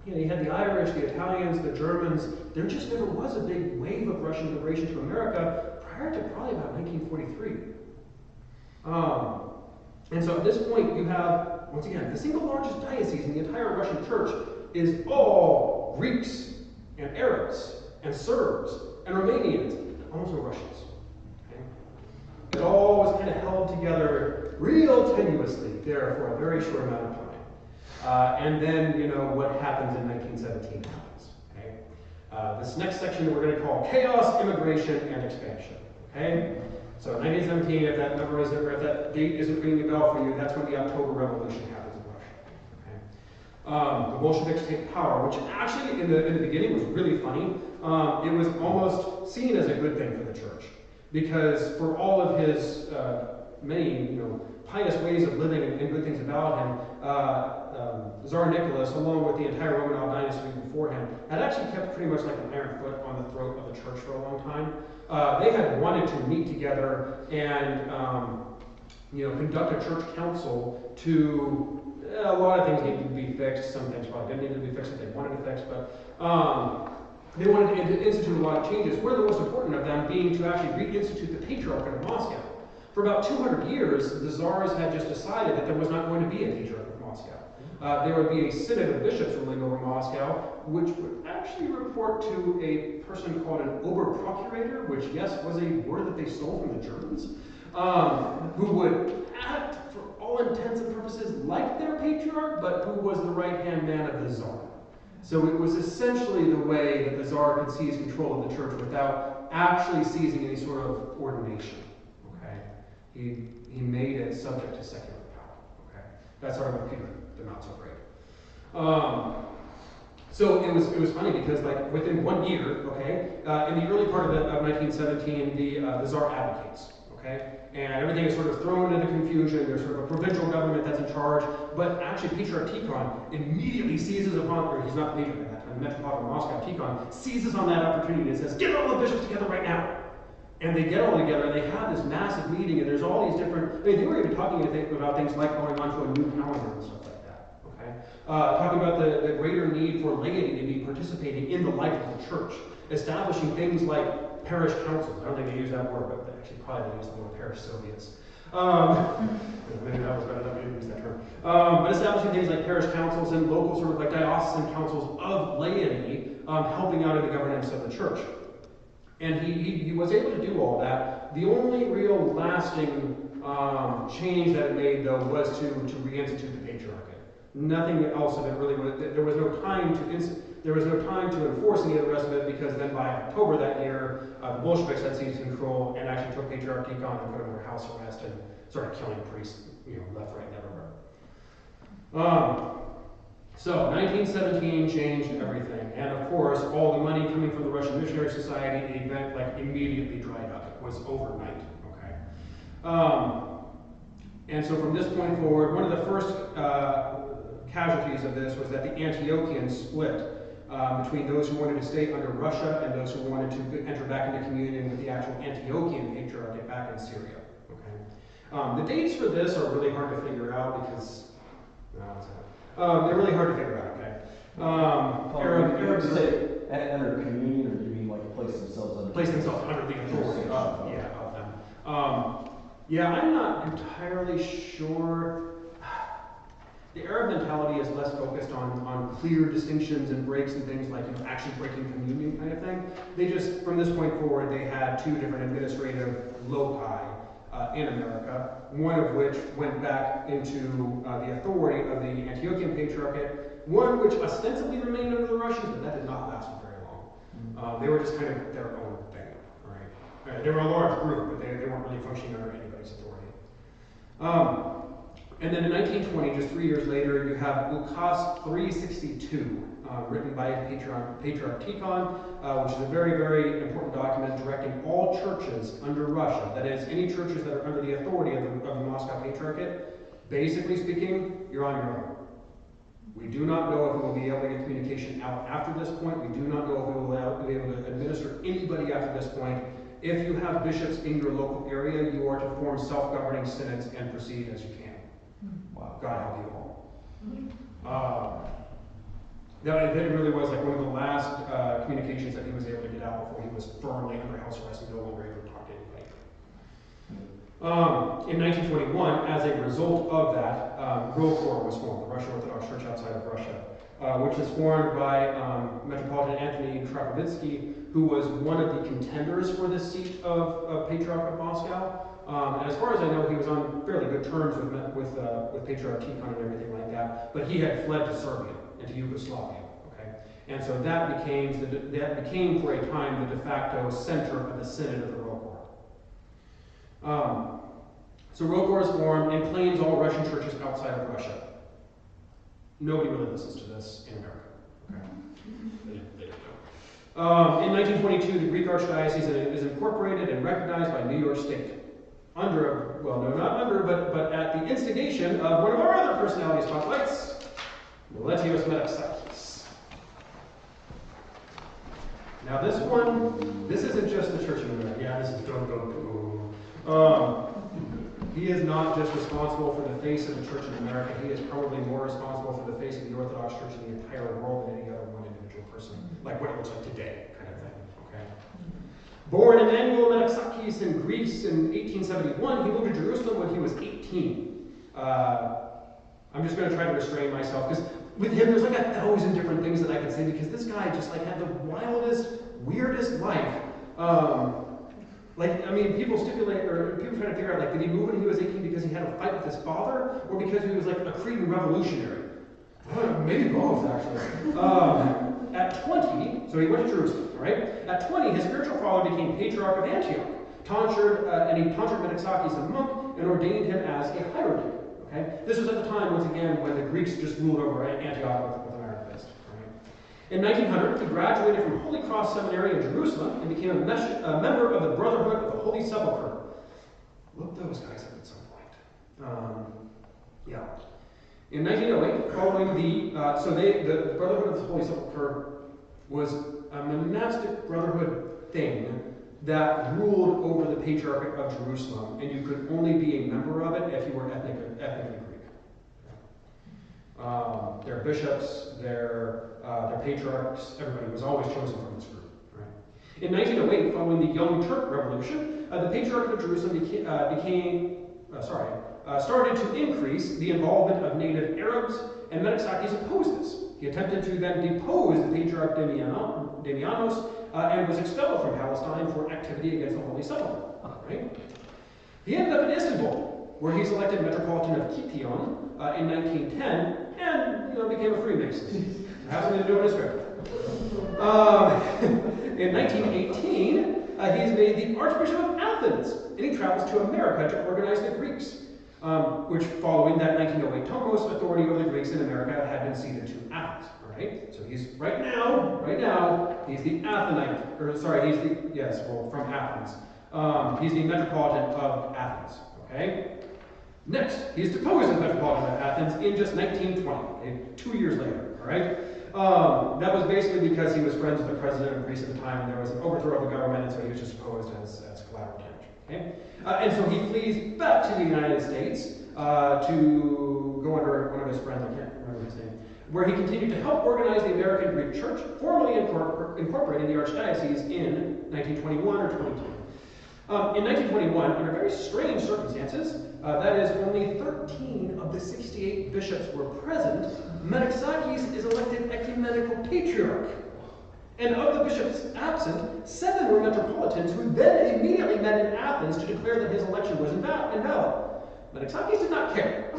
You had the Irish, the Italians, the Germans. There just never was a big wave of Russian immigration to America prior to probably about 1943. And so at this point, you have, once again, the single largest diocese in the entire Russian Church is all Greeks and Arabs and Serbs and Romanians, almost no Russians. Okay? It all was kind of held together real tenuously there for a very short amount of time. And then, what happens in 1917 happens. Okay? This next section we're going to call Chaos, Immigration, and Expansion. Okay? So 1917, if that number is, or if that date isn't ringing a bell for you, that's when the October Revolution happens in Russia. Okay? The Bolsheviks take power, which actually in the beginning was really funny. It was almost seen as a good thing for the church, because for all of his many pious ways of living and good things about him, Tsar Nicholas, along with the entire Romanov dynasty before him, had actually kept pretty much like an iron foot on the throat of the church for a long time. They had wanted to meet together and conduct a church council to a lot of things needed to be fixed. Some things probably didn't need to be fixed that they wanted to fix, but they wanted to institute a lot of changes. One of the most important of them being to actually reinstitute the Patriarchate of Moscow. For about 200 years, the Tsars had just decided that there was not going to be a Patriarchate of Moscow. There would be a synod of bishops ruling over Moscow, which would actually report to a person called an Oberprocurator, which, yes, was a word that they stole from the Germans, who would act, for all intents and purposes, like their patriarch, but who was the right-hand man of the Tsar. So it was essentially the way that the Tsar could seize control of the church without actually seizing any sort of ordination. Okay? He made it subject to secular power. Okay? That's sort of what Peter, the not so great. So it was funny because within 1 year, okay, in the early part of 1917, the Tsar abdicates. Okay? And everything is sort of thrown into confusion. There's sort of a provincial government that's in charge, but actually Patriarch Tikhon immediately seizes upon, or he's not Patriarch at that time, Metropolitan Moscow, Tikhon seizes on that opportunity and says, "Get all the bishops together right now." And they get all together and they have this massive meeting, and there's all these different, they were even talking about things like going on to a new calendar and stuff like that. Okay? Talking about the greater need for laity to be participating in the life of the church, establishing things like parish councils. I don't think they use that word, but actually probably they use the word parish Soviets. Maybe that was better than we didn't use that term. But establishing things like parish councils and local sort of like diocesan councils of laity, helping out in the governance of the church. And he was able to do all that. The only real lasting change that it made, though, was to reinstitute the Patriarchate. Nothing else of it really was. There was no time to enforce any of the rest of it, because then by October that year, the Bolsheviks had seized control and actually took Patriarch Tikhon and put him under house arrest and started killing priests, left, right, and everywhere. So 1917 changed everything, and of course, all the money coming from the Russian Missionary Society, the event immediately dried up. It was overnight. Okay. And so from this point forward, one of the first casualties of this was that the Antiochians split between those who wanted to stay under Russia and those who wanted to enter back into communion with the actual Antiochian Patriarchate back in Syria. Okay. The dates for this are really hard to figure out because they're really hard to figure out. Okay. Arab say under communion, or do you mean like place themselves under? Place themselves under the authority of them. Yeah, I'm not entirely sure. The Arab mentality is less focused on clear distinctions and breaks and things like actually breaking communion kind of thing. They just, from this point forward, they had two different administrative loci in America, one of which went back into the authority of the Antiochian Patriarchate, one which ostensibly remained under the Russians, but that did not last for very long. They were just kind of their own thing, right? They were a large group, but they weren't really functioning under anybody's authority. And then in 1920, just 3 years later, you have Ukaz 362, written by Patriarch Tikhon, which is a very, very important document directing all churches under Russia, that is, any churches that are under the authority of the Moscow Patriarchate. Basically speaking, you're on your own. We do not know if we will be able to get communication out after this point. We do not know if we will be able to administer anybody after this point. If you have bishops in your local area, you are to form self-governing synods and proceed as you can. Wow, God help you all. That really was like one of the last communications that he was able to get out before he was firmly under house arrest and no longer able to talk to anybody. In 1921, as a result of that, ROKOR was formed, the Russian Orthodox Church outside of Russia, which was formed by Metropolitan Anthony Khrapovitsky, who was one of the contenders for the seat of Patriarch of Moscow. And as far as I know, he was on fairly good terms with Patriarch Tikhon and everything like that, but he had fled to Serbia and to Yugoslavia. Okay, and so that became for a time the de facto center of the Synod of the ROKOR. So ROKOR is formed and claims all Russian churches outside of Russia. Nobody really listens to this in America. Okay. They don't. In 1922, the Greek Archdiocese is incorporated and recognized by New York State. Not under, but at the instigation of one of our other personality spotlights, Miletios Metaxakis. Now this isn't just the Church of America. Yeah, this is he is not just responsible for the face of the Church of America. He is probably more responsible for the face of the Orthodox Church in the entire world than any other one individual person, like what it looks like today, kind of thing. Okay. Born Emmanuel Metaxakis in Greece in 1871, he moved to Jerusalem when he was 18. I'm just going to try to restrain myself, because with him there's like 1,000 different things that I could say, because this guy just had the wildest, weirdest life. People try to figure out, did he move when he was 18 because he had a fight with his father, or because he was a Cretan revolutionary? Maybe both, actually. At 20, so he went to Jerusalem, right? At 20, his spiritual father became Patriarch of Antioch, and he tonsured Metaxakis a monk and ordained him as a hierarch. Okay? This was at the time, once again, when the Greeks just ruled over Antioch with an iron fist. Right? In 1900, he graduated from Holy Cross Seminary in Jerusalem and became a member of the Brotherhood of the Holy Sepulchre. Look those guys up at some point. In 1908, following the Brotherhood of the Holy Sepulchre was a monastic brotherhood thing that ruled over the Patriarchate of Jerusalem, and you could only be a member of it if you were ethnically Greek. Their bishops, their patriarchs, everybody was always chosen from this group. Right? In 1908, following the Young Turk Revolution, the Patriarchate of Jerusalem started to increase the involvement of native Arabs, and Metaxakis opposed this. He attempted to then depose the Patriarch Damianos and was expelled from Palestine for activity against the Holy Sepulchre. Right? He ended up in Istanbul, where he's elected Metropolitan of Kition in 1910, and became a Freemason. Has something to do with his spirit. In 1918, he's made the Archbishop of Athens, and he travels to America to organize the Greeks. which following that 1908 Tomos, authority over the Greeks in America had been ceded to Athens. All right, so he's right now, he's the Athenite, or sorry, he's the from Athens. He's the Metropolitan of Athens. Okay. Next, he's deposed as Metropolitan of Athens in just 1920, 2 years later. All right. That was basically because he was friends with the president of Greece at the time, and there was an overthrow of the government, and so he was just deposed as collateral damage. Okay? And so he flees back to the United States to go under one of his friends, I can't remember his name, where he continued to help organize the American Greek Church, formally incorporating the Archdiocese in 1921 or 22. In 1921, under very strange circumstances, that is, only 13 of the 68 bishops were present, Metaxakis is elected ecumenical patriarch. And of the bishops absent, 7 were metropolitans who then immediately met in Athens to declare that his election was invalid. Metaxakis did not care.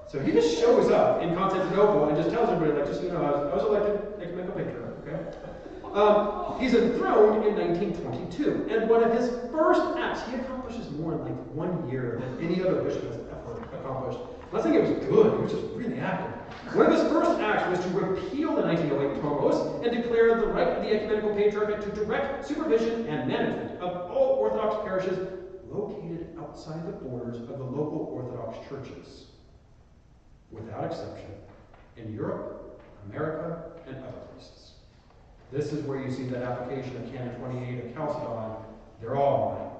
So he just shows up in Constantinople and just tells everybody, like, just so you know, I was elected ecumenical patriarch, okay? He's enthroned in 1922, and one of his first acts, he accomplishes more in like 1 year than any other bishop has ever accomplished. I'm not saying it was good, he was just really active. One of his first acts was to repeal the 1908 Tomos and declare the right of the ecumenical patriarchate to direct supervision and management of all Orthodox parishes located outside the borders of the local Orthodox churches, without exception, in Europe, America, and other places. This is where you see that application of Canon 28 of Chalcedon. They're all mine.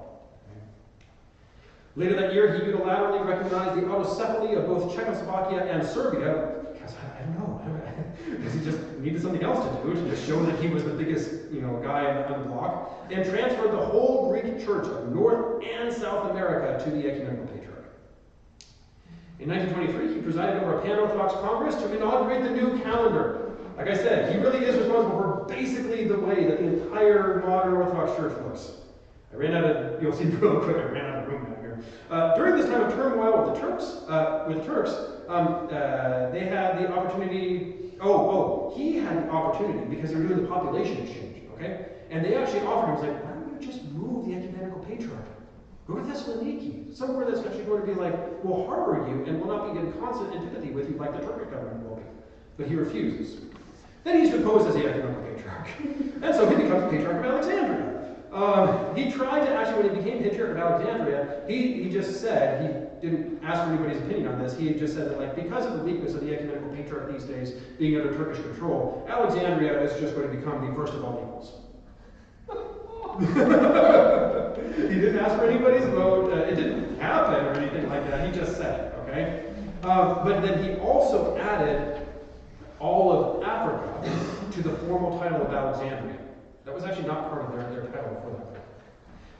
Later that year, he unilaterally recognized the autocephaly of both Czechoslovakia and Serbia, because I don't know, because he just needed something else to do to just show that he was the biggest, guy on the block, and transferred the whole Greek Church of North and South America to the ecumenical patriarch. In 1923, he presided over a Pan-Orthodox Congress to inaugurate the new calendar. Like I said, he really is responsible for basically the way that the entire modern Orthodox Church looks. I ran out of, you'll see real quick, I ran out of room down here. During this time of turmoil with the Turks, they had the opportunity, he had the opportunity because they were doing the population exchange, okay? And they actually offered him, like, why don't you just move the ecumenical patriarch? Go to Thessaloniki, somewhere that's actually going to be like, will harbor you and will not be in constant antipathy with you like the Turkish government will be. But he refuses. Then he's deposed as the ecumenical patriarch. And so he becomes Patriarch of Alexandria. He tried to actually, when he became Patriarch of Alexandria, he just said, he didn't ask for anybody's opinion on this, he just said that, like, because of the weakness of the ecumenical patriarch these days being under Turkish control, Alexandria is just going to become the first of all equals. He didn't ask for anybody's vote, it didn't happen or anything like that, he just said it, okay? But then he also added all of Africa to the formal title of Alexandria. That was actually not part of their title before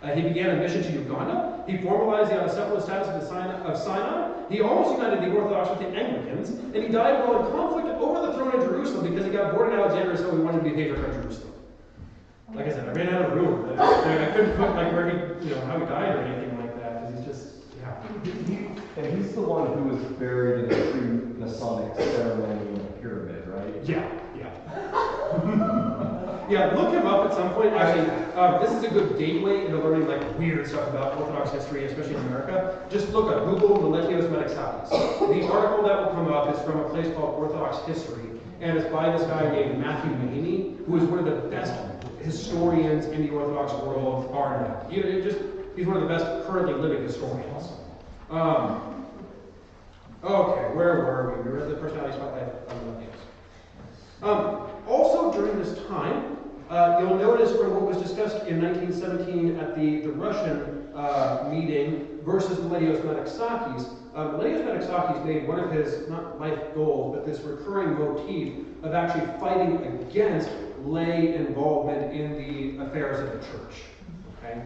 that. He began a mission to Uganda. He formalized the autocephalous status of Sinai. He almost united the Orthodox with the Anglicans, and he died while in conflict over the throne of Jerusalem because he got bored in Alexandria, so he wanted to be Patriarch of Jerusalem. Like I said, I ran out of room. I couldn't put like where he, how he died or anything like that, because he's just, And he's the one who was buried in the pre-Masonic ceremony in the pyramid, right? Yeah. Yeah, look him up at some point. Actually, this is a good gateway into learning like weird stuff about Orthodox history, especially in America. Just look up Google Millennios Metaxakis. The article that will come up is from a place called Orthodox History, and it's by this guy named Matthew Mahaney, who is one of the best historians in the Orthodox world, bar none. He's one of the best currently living historians. Okay, where were we? We were at the personality spotlight on Millennials. Also during this time, you'll notice from what was discussed in 1917 at the Russian meeting versus Millennios Metaxakis, Millennios Metaxakis made one of his, not life goals, but this recurring motif of actually fighting against lay involvement in the affairs of the church. Okay?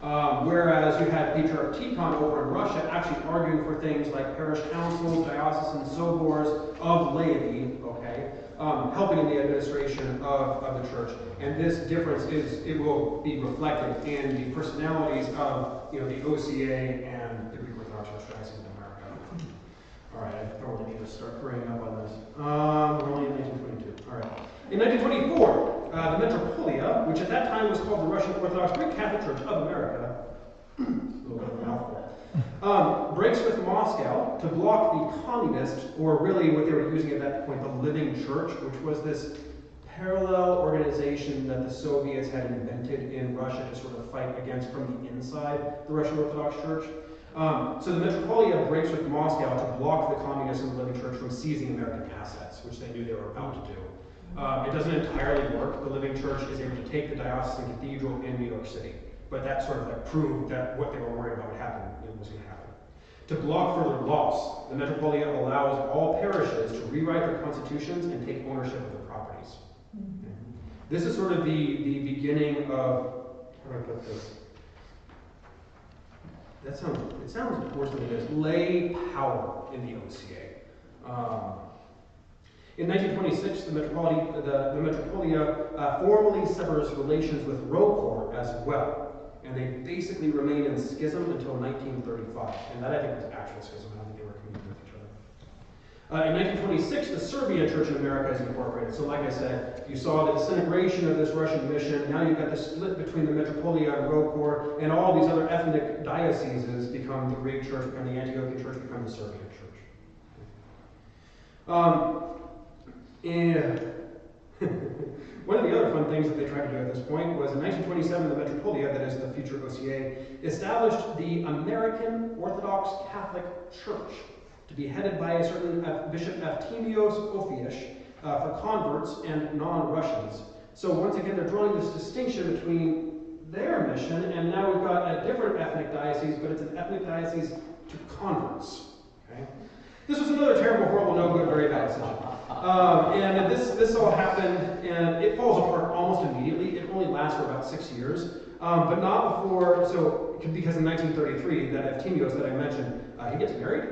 Whereas you had Patriarch Tikhon over in Russia actually arguing for things like parish councils, diocesan sobors of laity, okay, helping in the administration of the church. And this difference it will be reflected in the personalities of the OCA and the Greek Orthodox Church in America. All right, I probably need to start hurrying up on this. We're only in 1922. All right. In 1924, the Metropolia, which at that time was called the Russian Orthodox Greek Catholic Church of America, a little bit of a mouthful, breaks with Moscow to block the communist, or really what they were using at that point, the Living Church, which was this parallel organization that the Soviets had invented in Russia to sort of fight against from the inside the Russian Orthodox Church. So the Metropolia breaks with Moscow to block the communists and the Living Church from seizing American assets, which they knew they were about to do. It doesn't entirely work. The Living Church is able to take the diocesan cathedral in New York City, but that sort of proved that what they were worried about would happen, it was going to happen. To block further loss, the Metropolia allows all parishes to rewrite their constitutions and take ownership of their properties. Okay. This is sort of the beginning of, how do I put this? It sounds worse than it is. Lay power in the OCA. In 1926, the Metropolia formally severs relations with Rokor as well, and they basically remain in schism until 1935, and that I think was actual schism. I don't think they were communing with each other. In 1926, the Serbian Church in America is incorporated. So like I said, you saw the disintegration of this Russian mission. Now you've got the split between the Metropolia and Rokor, and all these other ethnic dioceses become the Greek Church, become the Antiochian Church, become the Serbian Church. And one of the other fun things that they tried to do at this point was in 1927, the Metropolia, that is the future OCA, established the American Orthodox Catholic Church to be headed by a certain Bishop Eftimios Ophiush for converts and non-Russians. So once again, they're drawing this distinction between their mission, and now we've got a different ethnic diocese, but it's an ethnic diocese to converts. Okay? This was another terrible, horrible, no good, very bad decision. And this all happened, and it falls apart almost immediately. It only lasts for about 6 years, but not before, because in 1933, that Eftimios that I mentioned, he gets married,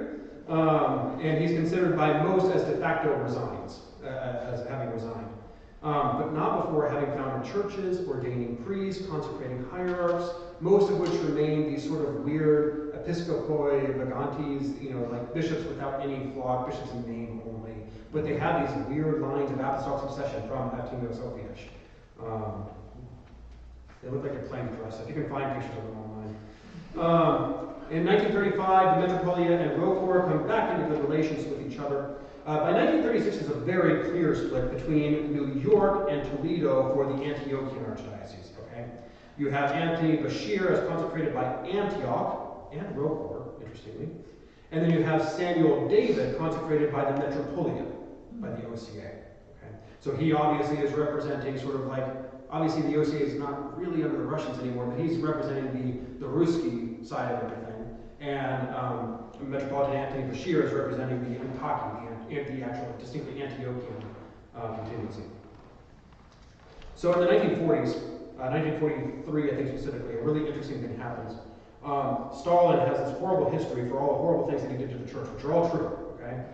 and he's considered by most as de facto resigns, as having resigned. But not before having founded churches, ordaining priests, consecrating hierarchs, most of which remain these sort of weird episcopoi, vagantes, like bishops without any flock, bishops in name only. But they have these weird lines of apostolic succession from Eftimios Ophiush. They look like they're playing dress up. You can find pictures of them online. In 1935, the Metropolia and Rokor come back into good relations with each other. By 1936, there's a very clear split between New York and Toledo for the Antiochian Archdiocese. Okay, you have Anthony Bashir as consecrated by Antioch and Rokor, interestingly, and then you have Samuel David consecrated by the Metropolia, by the OCA. Okay, so he obviously is representing sort of like, obviously the OCA is not really under the Russians anymore, but he's representing the Ruski side of everything, and Metropolitan Anthony Bashir is representing the Antiochian, the actual distinctly Antiochian contingency. So in the 1940s, 1943 I think specifically, a really interesting thing happens. Stalin has this horrible history for all the horrible things that he did to the church, which are all true, okay?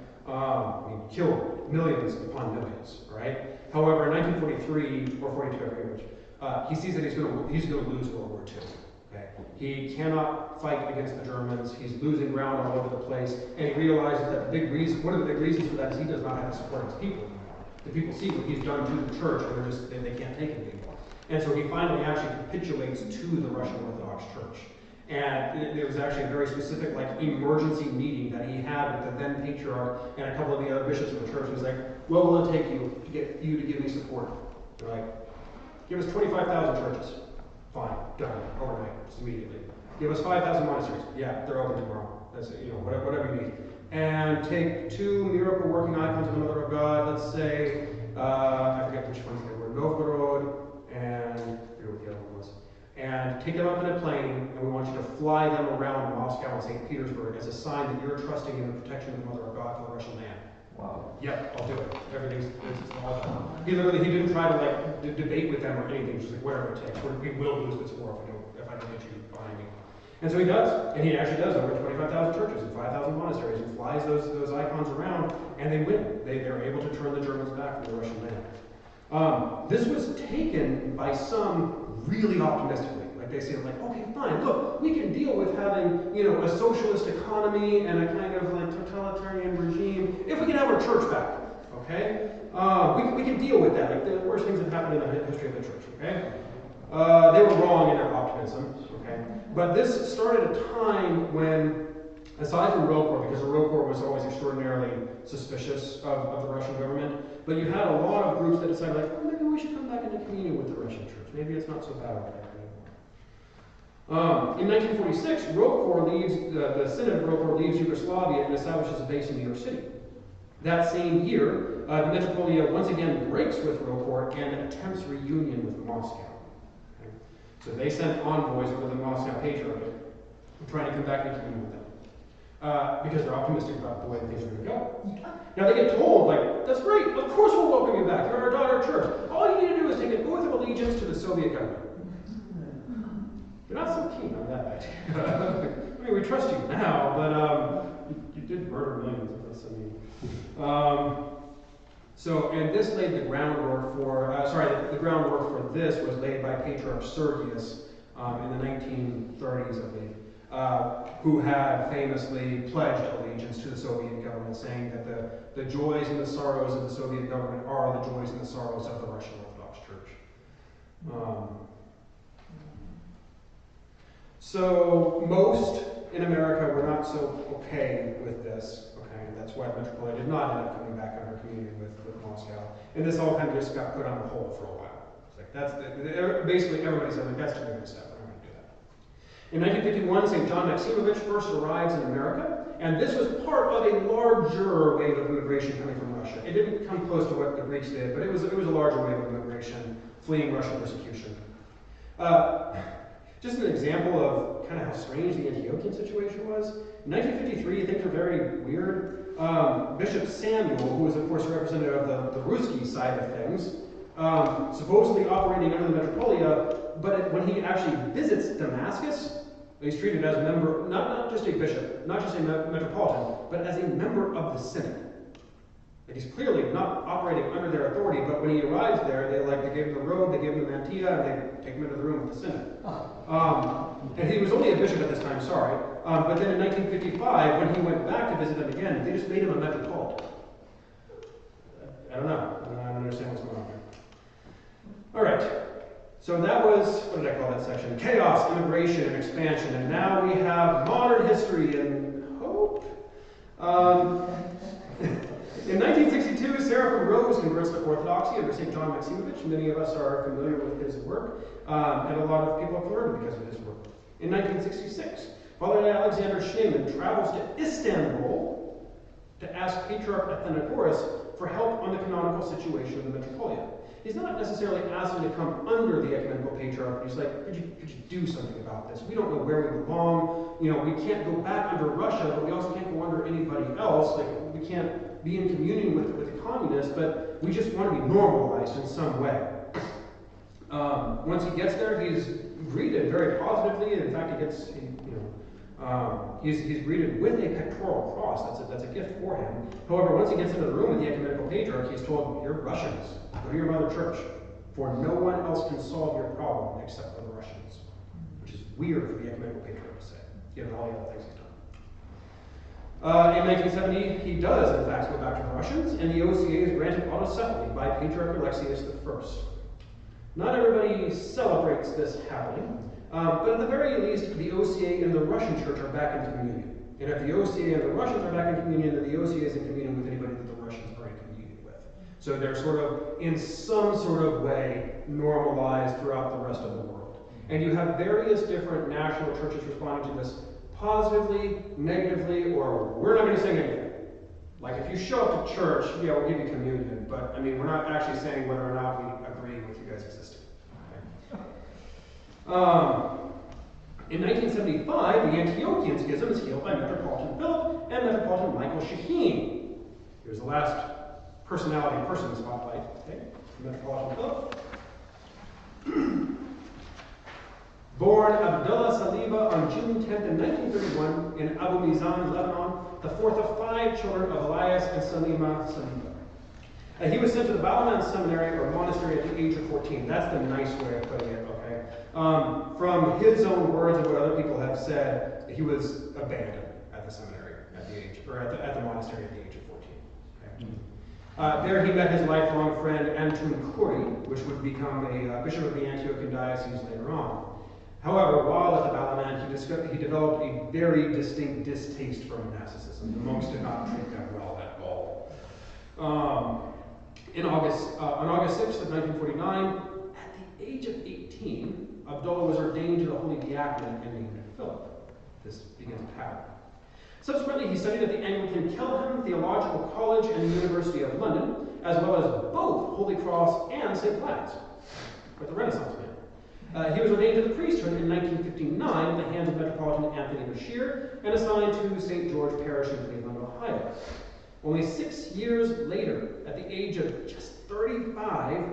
He killed millions upon millions, right? However, in 1943, or 42, I forget which, he sees that he's going to lose World War II. Okay? He cannot fight against the Germans. He's losing ground all over the place, and he realizes that one of the big reasons for that is he does not have the support of his people anymore. The people see what he's done to the church, and they can't take it anymore. And so he finally actually capitulates to the Russian Orthodox Church. And there was actually a very specific, emergency meeting that he had with the then patriarch and a couple of the other bishops of the church. He was like, "What will it take you to get you to give me support?" They're like, "Give us 25,000 churches." Fine, done, overnight, just immediately. "Give us 5,000 monasteries." "Yeah, they're open tomorrow." That's it, whatever you need. "And take 2 miracle working icons of the Mother of God. Let's say, I forget which ones they were, Novgorod and I forget what the other one was. And take them up in a plane, and we want you to fly them around Moscow and St. Petersburg as a sign that you're trusting in the protection of the Mother of God for the Russian land." Wow. Yep, I'll do it. It's all done. He didn't try to debate with them or anything. Just whatever it takes. We will lose this war if I don't get you behind me. And so he does, and he actually does over 25,000 churches and 5,000 monasteries, and flies those icons around, and they win. They're able to turn the Germans back from the Russian land. This was taken by some really optimistically. They say, okay, fine, look, we can deal with having, a socialist economy and a kind of totalitarian regime if we can have our church back, okay? We can deal with that, the worst things that happened in the history of the church, okay? They were wrong in their optimism, okay? But this started a time when aside from Rokor, because the Rokor was always extraordinarily suspicious of the Russian government, but you had a lot of groups that decided, like, oh, maybe we should come back into communion with the Russian church. Maybe it's not so bad over there anymore. In 1946, Rokor leaves, the Synod of Rokor leaves Yugoslavia and establishes a base in New York City. That same year, the Metropolia once again breaks with Rokor and attempts reunion with Moscow. Okay? So they sent envoys over the Moscow Patriarchate, trying to come back into communion with them. Because they're optimistic about the way things are going to go. Now they get told, like, that's great, of course we'll welcome you back, you're our daughter church. All you need to do is take an oath of allegiance to the Soviet government. They're not so keen on that idea. I mean, we trust you now, but you did murder millions of us, I mean. And this laid the groundwork for, the groundwork for this was laid by Patriarch Sergius in the 1930s, I believe. Who had famously pledged allegiance to the Soviet government, saying that the joys and the sorrows of the Soviet government are the joys and the sorrows of the Russian Orthodox Church. So most in America were not so okay with this, okay, and that's why the Metropolia did not end up coming back under communion with Moscow. And this all kind of just got put on hold for a while. It's like, basically everybody said, like, that's too big of a step. In 1951, St. John Maximovich first arrives in America, and this was part of a larger wave of immigration coming from Russia. It didn't come close to what the Greeks did, but it was a larger wave of immigration fleeing Russian persecution. Just an example of kind of how strange the Antiochian situation was. In 1953, things are very weird. Bishop Samuel, who was of course representative of the Ruski side of things, supposedly operating under the Metropolia, but when he actually visits Damascus, he's treated as a member, not just a bishop, not just a metropolitan, but as a member of the Synod. And he's clearly not operating under their authority, but when he arrives there, they gave him the robe, they gave him the mantilla, and they take him into the room with the Synod. And he was only a bishop at this time, sorry. But then in 1955, when he went back to visit them again, they just made him a metropolitan. I don't know. I don't understand what's going on here. All right. So that was, what did I call that section? Chaos, immigration, and expansion. And now we have modern history and hope. In 1962, Seraphim Rose converts to Orthodoxy under St. John Maximovich. Many of us are familiar with his work, and a lot of people have converted because of his work. In 1966, Father Alexander Schneemann travels to Istanbul to ask Patriarch Athenagoras for help on the canonical situation of the Metropolia. He's not necessarily asking to come under the ecumenical patriarch. He's like, could you do something about this? We don't know where we belong. You know, we can't go back under Russia, but we also can't go under anybody else. Like, we can't be in communion with the communists, but we just want to be normalized in some way. Once he gets there, he's greeted very positively. In fact, he's greeted with a pectoral cross. That's a gift for him. However, once he gets into the room with the ecumenical patriarch, he's told, "You're Russians. Go to your mother church, for no one else can solve your problem except for the Russians," which is weird for the ecumenical patriarch to say, given all the other things he's done. In 1970, he does, in fact, go back to the Russians, and the OCA is granted autocephaly by Patriarch Alexius I. Not everybody celebrates this happening, but at the very least, the OCA and the Russian church are back in communion. And if the OCA and the Russians are back in communion, then the OCA is in communion with anybody that the Russians are in communion with. So they're sort of, in some sort of way, normalized throughout the rest of the world. And you have various different national churches responding to this positively, negatively, or we're not going to say anything. Like if you show up to church, yeah, we'll give you communion, but I mean, we're not actually saying whether or not we agree with you guys existing. Okay? In 1975, the Antiochian Schism is healed by Metropolitan Philip and Metropolitan Michael Shaheen. Here's the last personality person spotlight. Okay? Metropolitan Philip. Born Abdullah Saliba on June 10th in 1931 in Abu Mizan, Lebanon, the fourth of 5 children of Elias and Salima Saliba. He was sent to the Balaman Seminary or monastery at the age of 14. That's the nice way of putting it, okay? From his own words and what other people have said, he was abandoned at the seminary at the age, or at the monastery at the age of 14. Okay? There he met his lifelong friend Antun Khoury, which would become a bishop of the Antiochian diocese later on. However, while at the Balaman, he developed a very distinct distaste for monasticism. The monks did not treat them well at all. On August 6th of 1949, at the age of 18, Abdullah was ordained to the Holy Diaconate and named Philip. This begins a pattern. Subsequently, he studied at the Anglican Kelham Theological College and the University of London, as well as both Holy Cross and St. Platt's. Quite the Renaissance man. He was ordained to the priesthood in 1959 at the hands of Metropolitan Anthony Bashir and assigned to St. George Parish in Cleveland, Ohio. Only 6 years later, at the age of just 35,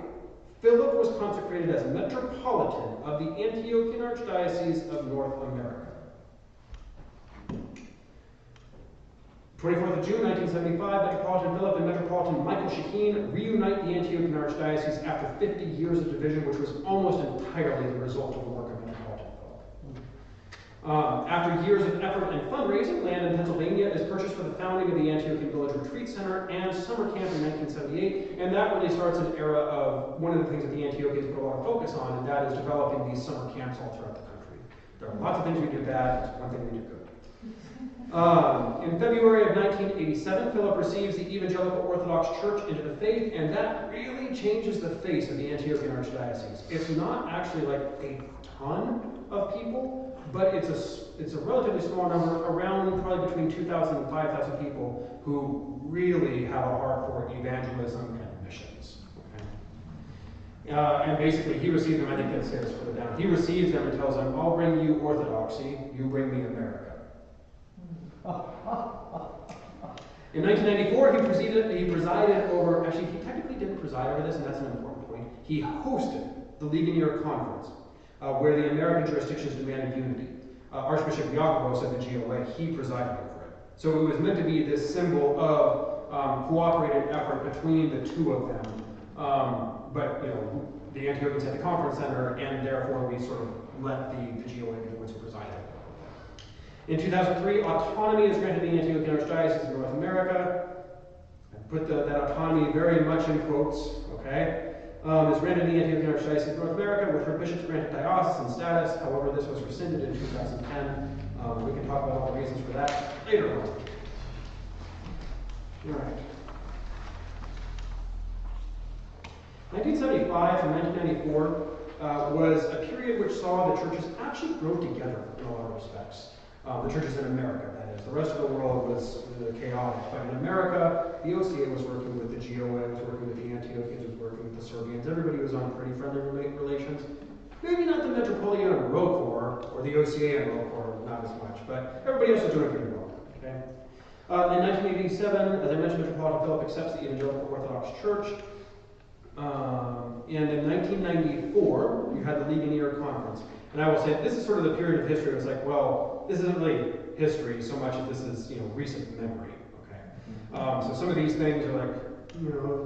Philip was consecrated as Metropolitan of the Antiochian Archdiocese of North America. 24th of June, 1975, Metropolitan Philip and Metropolitan Michael Shaheen reunite the Antiochian Archdiocese after 50 years of division, which was almost entirely the result of the work of Metropolitan Philip. After years of effort and fundraising, land in Pennsylvania is purchased for the founding of the Antiochian Village Retreat Center and Summer Camp in 1978, and that really starts an era of one of the things that the Antiochians put a lot of focus on, and that is developing these summer camps all throughout the country. There are lots of things we do bad, there's one thing we do good. In February of 1987, Philip receives the Evangelical Orthodox Church into the faith, and that really changes the face of the Antiochian Archdiocese. It's not actually like a ton of people, but it's a relatively small number, around probably between 2,000 and 5,000 people who really have a heart for evangelism and missions. Okay? And basically, he receives them, I think that's it further down. He receives them and tells them, I'll bring you orthodoxy, you bring me America. In 1994, he presided over, actually he technically didn't preside over this, and that's an important point. He hosted the Legionnaire Conference, where the American jurisdictions demanded unity. Archbishop Iacobos of the GOA, he presided over it. So it was meant to be this symbol of cooperative effort between the two of them. But the Antiochians had the conference center, and therefore we sort of let the GOA be the ones who presided. In 2003, autonomy is granted the Antiochian Archdiocese of North America. I put that autonomy very much in quotes, okay? Is granted the Antiochian Archdiocese of North America, with her bishops granted diocesan status. However, this was rescinded in 2010. We can talk about all the reasons for that later on. All right. 1975 to 1994 was a period which saw the churches actually grow together in a lot of respects. The churches in America, that is. The rest of the world was chaotic. But in America, the OCA was working with the GOA, was working with the Antiochians, was working with the Serbians. Everybody was on pretty friendly relations. Maybe not the Metropolitan and ROCOR, or the OCA and ROCOR, not as much. But everybody else was doing pretty well. Okay? In 1987, as I mentioned, Metropolitan Philip accepts the Evangelical Orthodox Church. And in 1994, you had the Legionnaire Conference. And I will say, this is sort of the period of history. It was like, well, this isn't really history so much as this is, recent memory. Okay. So some of these things are like,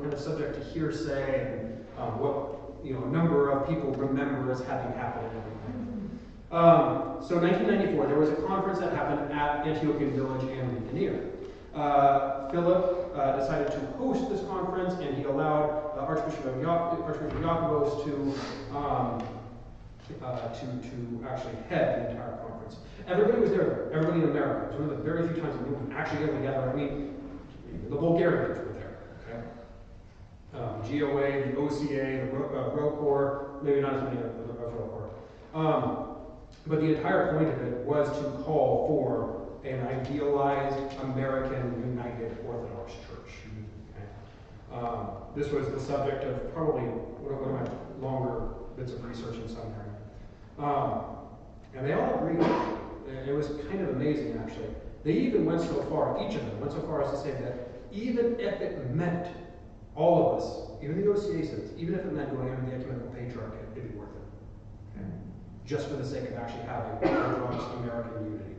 kind of subject to hearsay and what a number of people remember as having happened and everything. So 1994, there was a conference that happened at Antiochian Village and Legionnaire. Philip decided to host this conference, and he allowed Archbishop Iacobos to actually head the entire conference. Everybody was there. Everybody in America. It was one of the very few times we would actually get together. I mean, the Bulgarians were there. Okay. GOA, the OCA, the ROCOR, maybe not as many of ROCOR. But the entire point of it was to call for an idealized American United Orthodox Church. Okay. This was the subject of probably one of my longer bits of research in seminary. And they all agreed. It was kind of amazing, actually. They even went so far, each of them went so far as to say that even if it meant all of us, even the OCA says, even if it meant going under the ecumenical patriarchate, it'd be worth it. Okay. Just for the sake of actually having Orthodox American unity.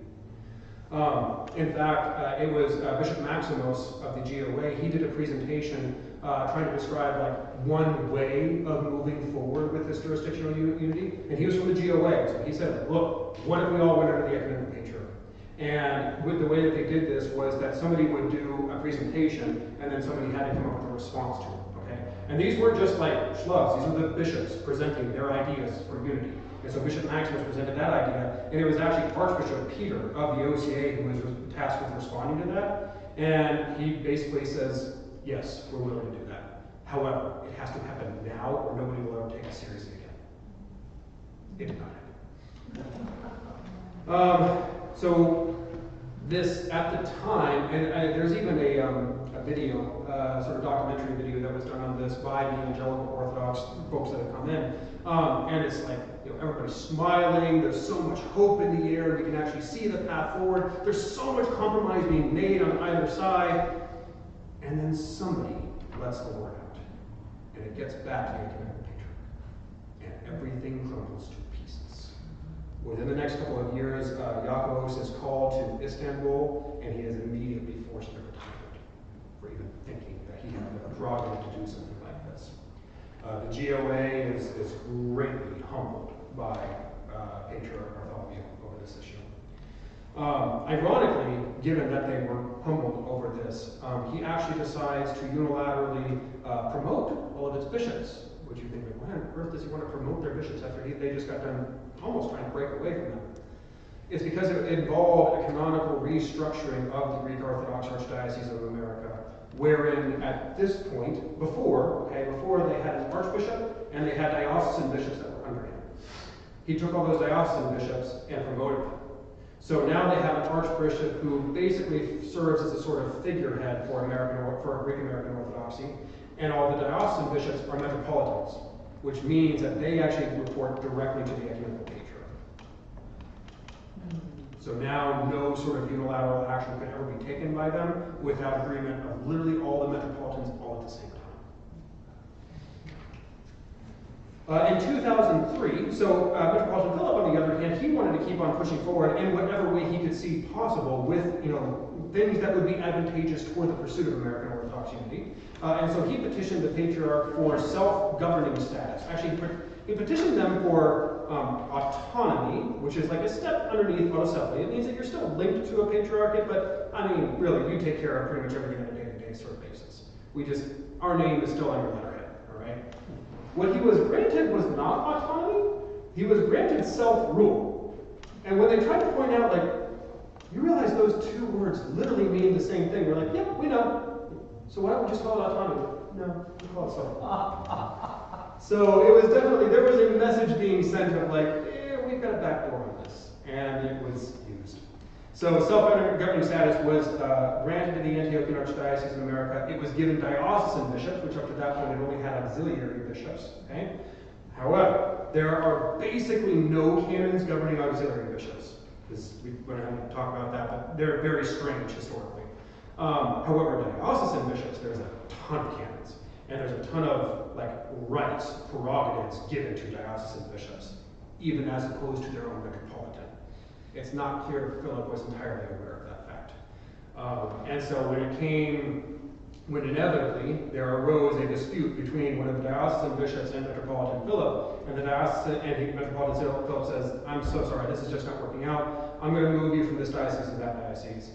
In fact, it was Bishop Maximos of the GOA. He did a presentation trying to describe one way of moving forward with this jurisdictional unity, and he was from the GOA. So he said, look, what if we all went under the ecumenical patriarchate? And with the way that they did this was that somebody would do a presentation, and then somebody had to come up with a response to it. Okay? And these weren't just like schlubs. These were the bishops presenting their ideas for unity. And so Bishop Maximus presented that idea, and it was actually Archbishop Peter of the OCA who was tasked with responding to that. And he basically says, yes, we're willing to do that. However, it has to happen now or nobody will ever take it seriously again. It did not happen. So this, at the time, and there's even a video, sort of documentary video that was done on this by the evangelical Orthodox folks that have come in. And it's like, everybody's smiling, there's so much hope in the air, we can actually see the path forward, there's so much compromise being made on either side, and then somebody lets the word out, and it gets back to the ecumenical patriarch, and everything crumbles to pieces. Within the next couple of years, Yakos is called to Istanbul, and he is immediately forced to retirement for even thinking that he had the prerogative to do something like this. The GOA is greatly humbled by Patriarch Bartholomew over this issue. Ironically, given that they were humbled over this, he actually decides to unilaterally promote all of its bishops, which you think, why on earth does he want to promote their bishops after they just got done almost trying to break away from them? It's because it involved a canonical restructuring of the Greek Orthodox Archdiocese of America, wherein at this point, before they had an archbishop and they had diocesan bishops that were under him. He took all those diocesan bishops and promoted them. So now they have an archbishop who basically serves as a sort of figurehead for Greek American Orthodoxy, and all the diocesan bishops are metropolitans, which means that they actually report directly to the ecumenical patriarch. So now no sort of unilateral action could ever be taken by them without agreement of literally all the metropolitans all at the same time. In 2003, so Metropolitan Philip, on the other hand, he wanted to keep on pushing forward in whatever way he could see possible with, things that would be advantageous toward the pursuit of American Orthodox unity. And so he petitioned the Patriarch for self-governing status. Actually, he petitioned them for autonomy, which is like a step underneath autocephaly. It means that you're still linked to a patriarchate, but really, you take care of pretty much everything on a day-to-day sort of basis. Our name is still on your letterhead, all right? What he was granted was not autonomy, he was granted self-rule. And when they tried to point out, you realize those two words literally mean the same thing. We're like, yep, we know. So why don't we just call it autonomy? No, we call it self-rule. So it was definitely, there was a message being sent of we've got a backdoor on this. And it was used. So self-governing status was granted to the Antiochian Archdiocese in America. It was given diocesan bishops, which up to that point had only had auxiliary bishops. Okay? However, there are basically no canons governing auxiliary bishops. We're going to have to talk about that, but they're very strange historically. However, diocesan bishops, there's a ton of canons. And there's a ton of rights, prerogatives given to diocesan bishops, even as opposed to their own metropolitan. It's not clear if Philip was entirely aware of that fact. And so when inevitably there arose a dispute between one of the diocesan bishops and Metropolitan Philip, and Metropolitan Philip says, I'm so sorry, this is just not working out. I'm going to move you from this diocese to that diocese.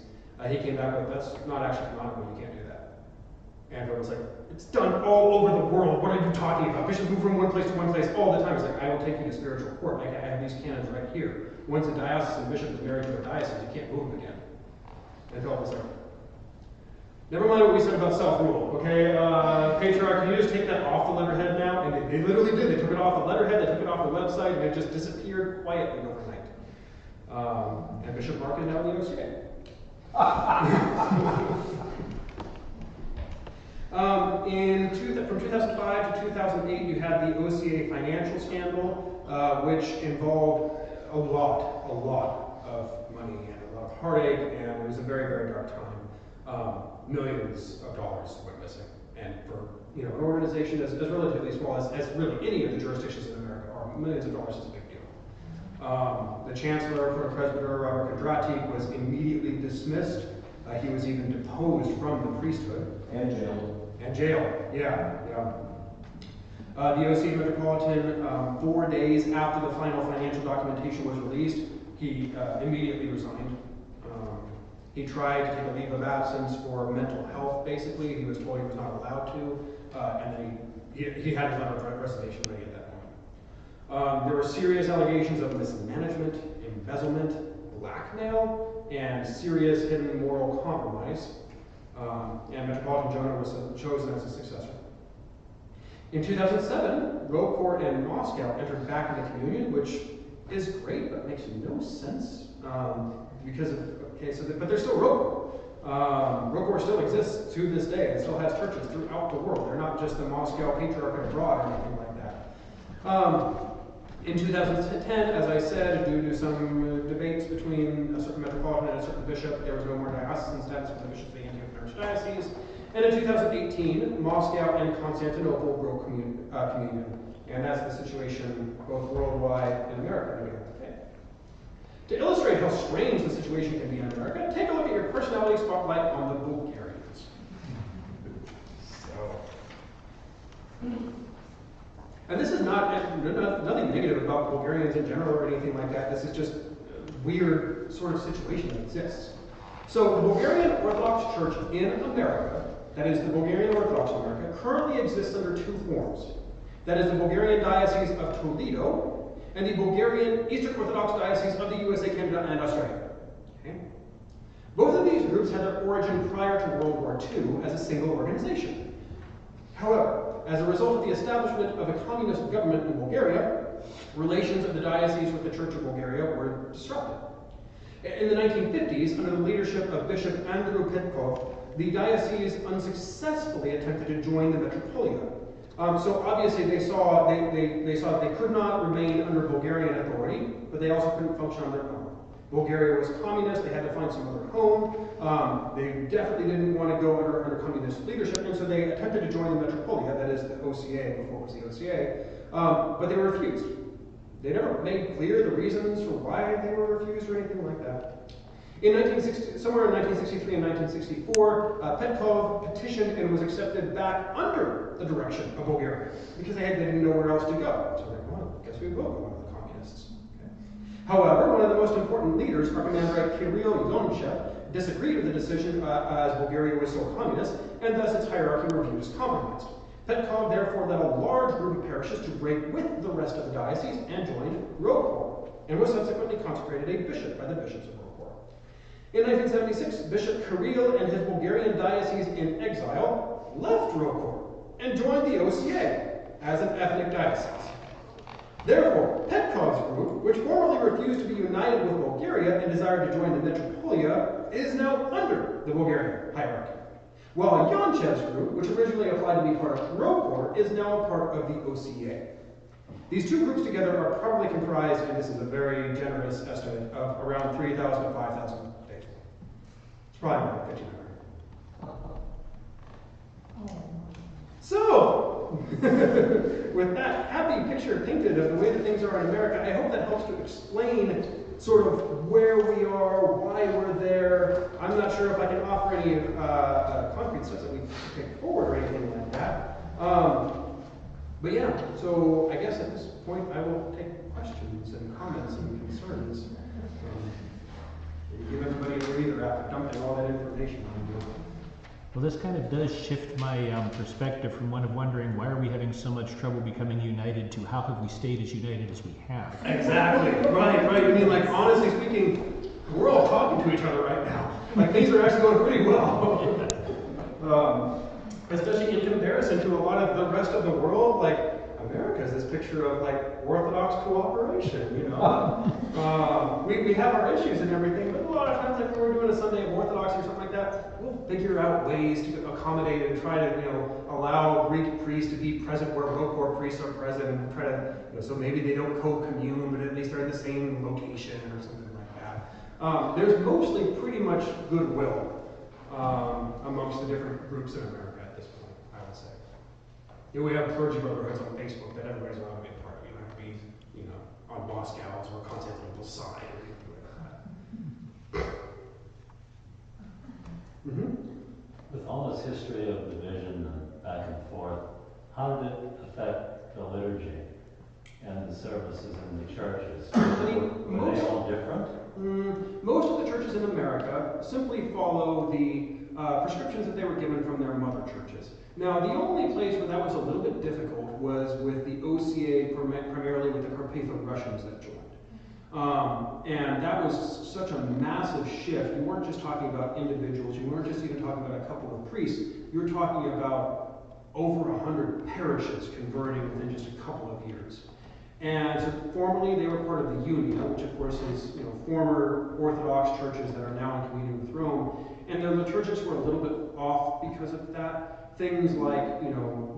He came back with, that's not actually canonical, you can't do that. And Philip was like, it's done all over the world. What are you talking about? Bishops move from one place to one place all the time. He's like, I will take you to spiritual court. I have these canons right here. Once a diocesan bishop is married to a diocese, you can't move him again. And Philip was like, never mind what we said about self-rule, okay? Patriarch, can you just take that off the letterhead now? And they literally did. They took it off the letterhead, they took it off the website, and it just disappeared quietly overnight. And Bishop Mark is now in the OCA. From 2005 to 2008, you had the OCA financial scandal, which involved a lot of money and a lot of heartache, and it was a very, very dark time. Millions of dollars went missing, and for an organization as relatively small as really any of the jurisdictions in America are, millions of dollars is a big deal. The chancellor for Presbyter Robert Quadrati was immediately dismissed. He was even deposed from the priesthood. And jailed. And jailed, yeah. The OCA Metropolitan, 4 days after the final financial documentation was released, he immediately resigned. He tried to take a leave of absence for mental health, basically. He was told he was not allowed to, and then he had his letter of resignation ready at that There were serious allegations of mismanagement, embezzlement, blackmail, and serious hidden moral compromise. And Metropolitan Jonah was chosen as a successor. In 2007, Roquefort and Moscow entered back into communion, which is great, but makes no sense because of, but they're still Roquefort. Roquefort still exists to this day and still has churches throughout the world. They're not just the Moscow Patriarchate abroad or anything like that. In 2010, as I said, due to some debates between a certain metropolitan and a certain bishop, there was no more diocesan status for the bishops of the Antioch Archdiocese. And in 2018, Moscow and Constantinople broke communion. And that's the situation both worldwide in America that we have today. To illustrate how strange the situation can be in America, take a look at your personality spotlight on the Bulgarians. And this is nothing negative about Bulgarians in general or anything like that. This is just a weird sort of situation that exists. So the Bulgarian Orthodox Church in America, that is the Bulgarian Orthodox America, currently exists under two forms. That is the Bulgarian Diocese of Toledo and the Bulgarian Eastern Orthodox Diocese of the USA, Canada, and Australia. Okay? Both of these groups had their origin prior to World War II as a single organization. However, as a result of the establishment of a communist government in Bulgaria, relations of the diocese with the Church of Bulgaria were disrupted. In the 1950s, under the leadership of Bishop Andrew Petkov, the diocese unsuccessfully attempted to join the Metropolia. So obviously they saw that they could not remain under Bulgarian authority, but they also couldn't function on their own. Bulgaria was communist, they had to find some other home. They definitely didn't want to go under communist leadership, and so they attempted to join the Metropolia, that is the OCA, before it was the OCA, but they were refused. They never made clear the reasons for why they were refused or anything like that. Somewhere in 1963 and 1964, Petkov petitioned and was accepted back under the direction of Bulgaria because they didn't know where else to go. So they're like, well, I guess we will go under the communists. Okay. However, one of the most important leaders, Archimandrite Kirill Yonchev, disagreed with the decision as Bulgaria was so communist, and thus its hierarchy were viewed as compromised. Petkov therefore led a large group of parishes to break with the rest of the diocese and joined Roquefort, and was subsequently consecrated a bishop by the bishops of Roquefort. In 1976, Bishop Kirill and his Bulgarian diocese in exile left Roquefort and joined the OCA as an ethnic diocese. Therefore, Petkov's group, which formerly refused to be united with Bulgaria and desired to join the Metropolia, is now under the Bulgarian hierarchy. While Yonchev's group, which originally applied to be part of Roquefort, is now a part of the OCA. These two groups together are probably comprised, and this is a very generous estimate, of around 3,000 to 5,000 faithful. It's probably more than 1,500. So, with that happy picture painted of the way that things are in America, I hope that helps to explain sort of where we are, why we're there. I'm not sure if I can offer any concrete steps that we can take forward or anything like that. But yeah, so I guess at this point I will take questions and comments and concerns. Give everybody a breather after dumping all that information on you. Well, this kind of does shift my perspective from one of wondering why are we having so much trouble becoming united to how have we stayed as united as we have. Exactly. Right. I mean, like, honestly speaking, we're all talking to each other right now. Like, things are actually going pretty well. Especially in comparison to a lot of the rest of the world. Like, America is this picture of, like, Orthodox cooperation, you know. We have our issues and everything, but a lot of times, like, when we're doing a Sunday of Orthodoxy or something like that, we'll figure out ways to accommodate and try to, you know, allow Greek priests to be present where Roquefort priests are present, and try to, you know, so maybe they don't co-commune, but at least they're in the same location or something like that. There's mostly pretty much goodwill amongst the different groups in America at this point, I would say. You know, we have clergy brotherhoods on Facebook that everybody's allowed to be a part of. You don't have to be, you know, on Moscow's or Constantinople's side or anything like that. With all this history of division and back and forth, how did it affect the liturgy and the services in the churches? Were they all different? Most of the churches in America simply follow the prescriptions instructions that they were given from their mother churches. Now, the only place where that was a little bit difficult was with the OCA, primarily with the Carpatho-Russians that joined. And that was such a massive shift. You weren't just talking about individuals, you weren't just even talking about a couple of priests, you were talking about over 100 parishes converting within just a couple of years. And so formerly they were part of the Unia, which of course is former Orthodox churches that are now in communion with Rome, and their liturgics were a little bit off because of that. Things like,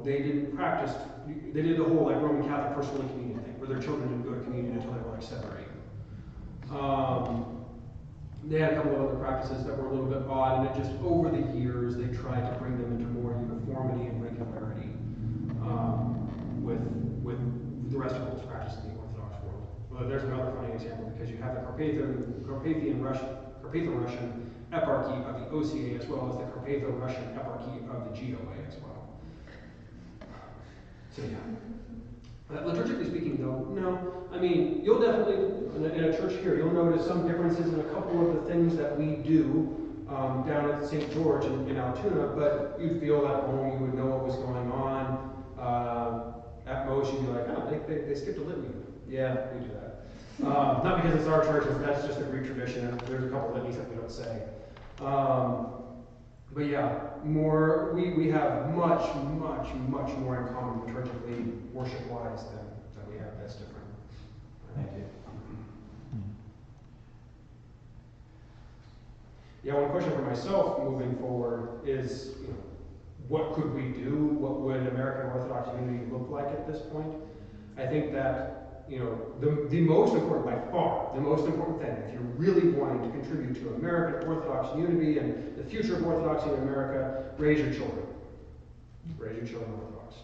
they didn't practice, they did the whole like Roman Catholic First Holy Communion thing, where their children didn't go to communion until they were like 7 or 8. They had a couple of other practices that were a little bit odd, and it just over the years they tried to bring them into more uniformity and regularity with the rest of what's practiced in the Orthodox world. Well, there's another funny example because you have the Carpatho-Russian eparchy of the OCA as well as the Carpatho-Russian eparchy of the GOA as well. So yeah. Liturgically speaking, though, no. I mean, you'll definitely, in a church here, you'll notice some differences in a couple of the things that we do down at St. George in Altoona, but you'd feel at home, you would know what was going on. At most, you'd be like, oh, they skipped a litany. Yeah, we do that. Not because it's our church, that's just a Greek tradition, and there's a couple of litanies that we don't say. But yeah, we have much more in common liturgically, worship-wise than we have. That's different. Thank you. Yeah, one question for myself moving forward is, what could we do? What would American Orthodox unity look like at this point? I think that the most important, by far, the most important thing, if you're really wanting to contribute to American Orthodox unity and the future of Orthodoxy in America, raise your children. Raise your children Orthodox.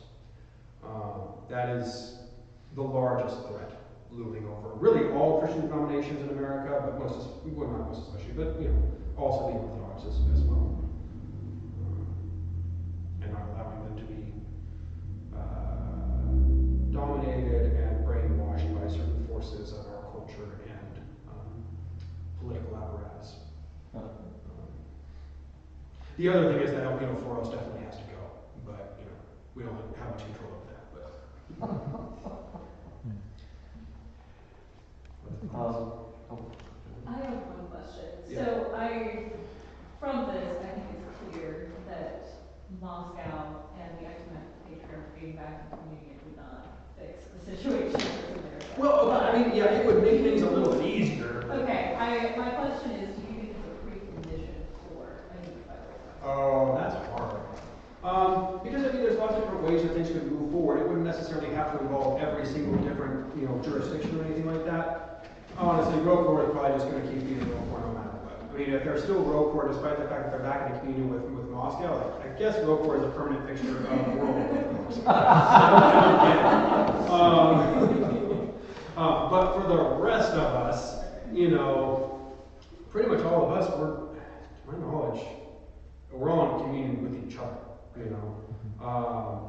That is the largest threat looming over really all Christian denominations in America, but not most especially, but also the Orthodox as well. And not allowing them to be dominated and brainwashed by certain forces of our culture and political apparatus. The other thing is that Foros definitely has to go, but we don't have much control over that. But I have one question. Yeah. So from this, I think it's clear that Moscow and the ecumenical patriarch being back in communion would not fix the situation in America. Well, it would make things a little bit easier. Okay, my question is, do you think it's a precondition for a unified Orthodox? Oh, that's hard. Because there's lots of different ways that things could move forward. It wouldn't necessarily have to involve every single different jurisdiction or anything like that. Honestly, ROCOR is probably just going to keep being ROCOR no matter what. I mean, if they're still ROCOR, despite the fact that they're back in communion with Moscow, I guess ROCOR is a permanent fixture of world Orthodoxy. But for the rest of us, pretty much all of us, to my knowledge, we're all in communion with each other.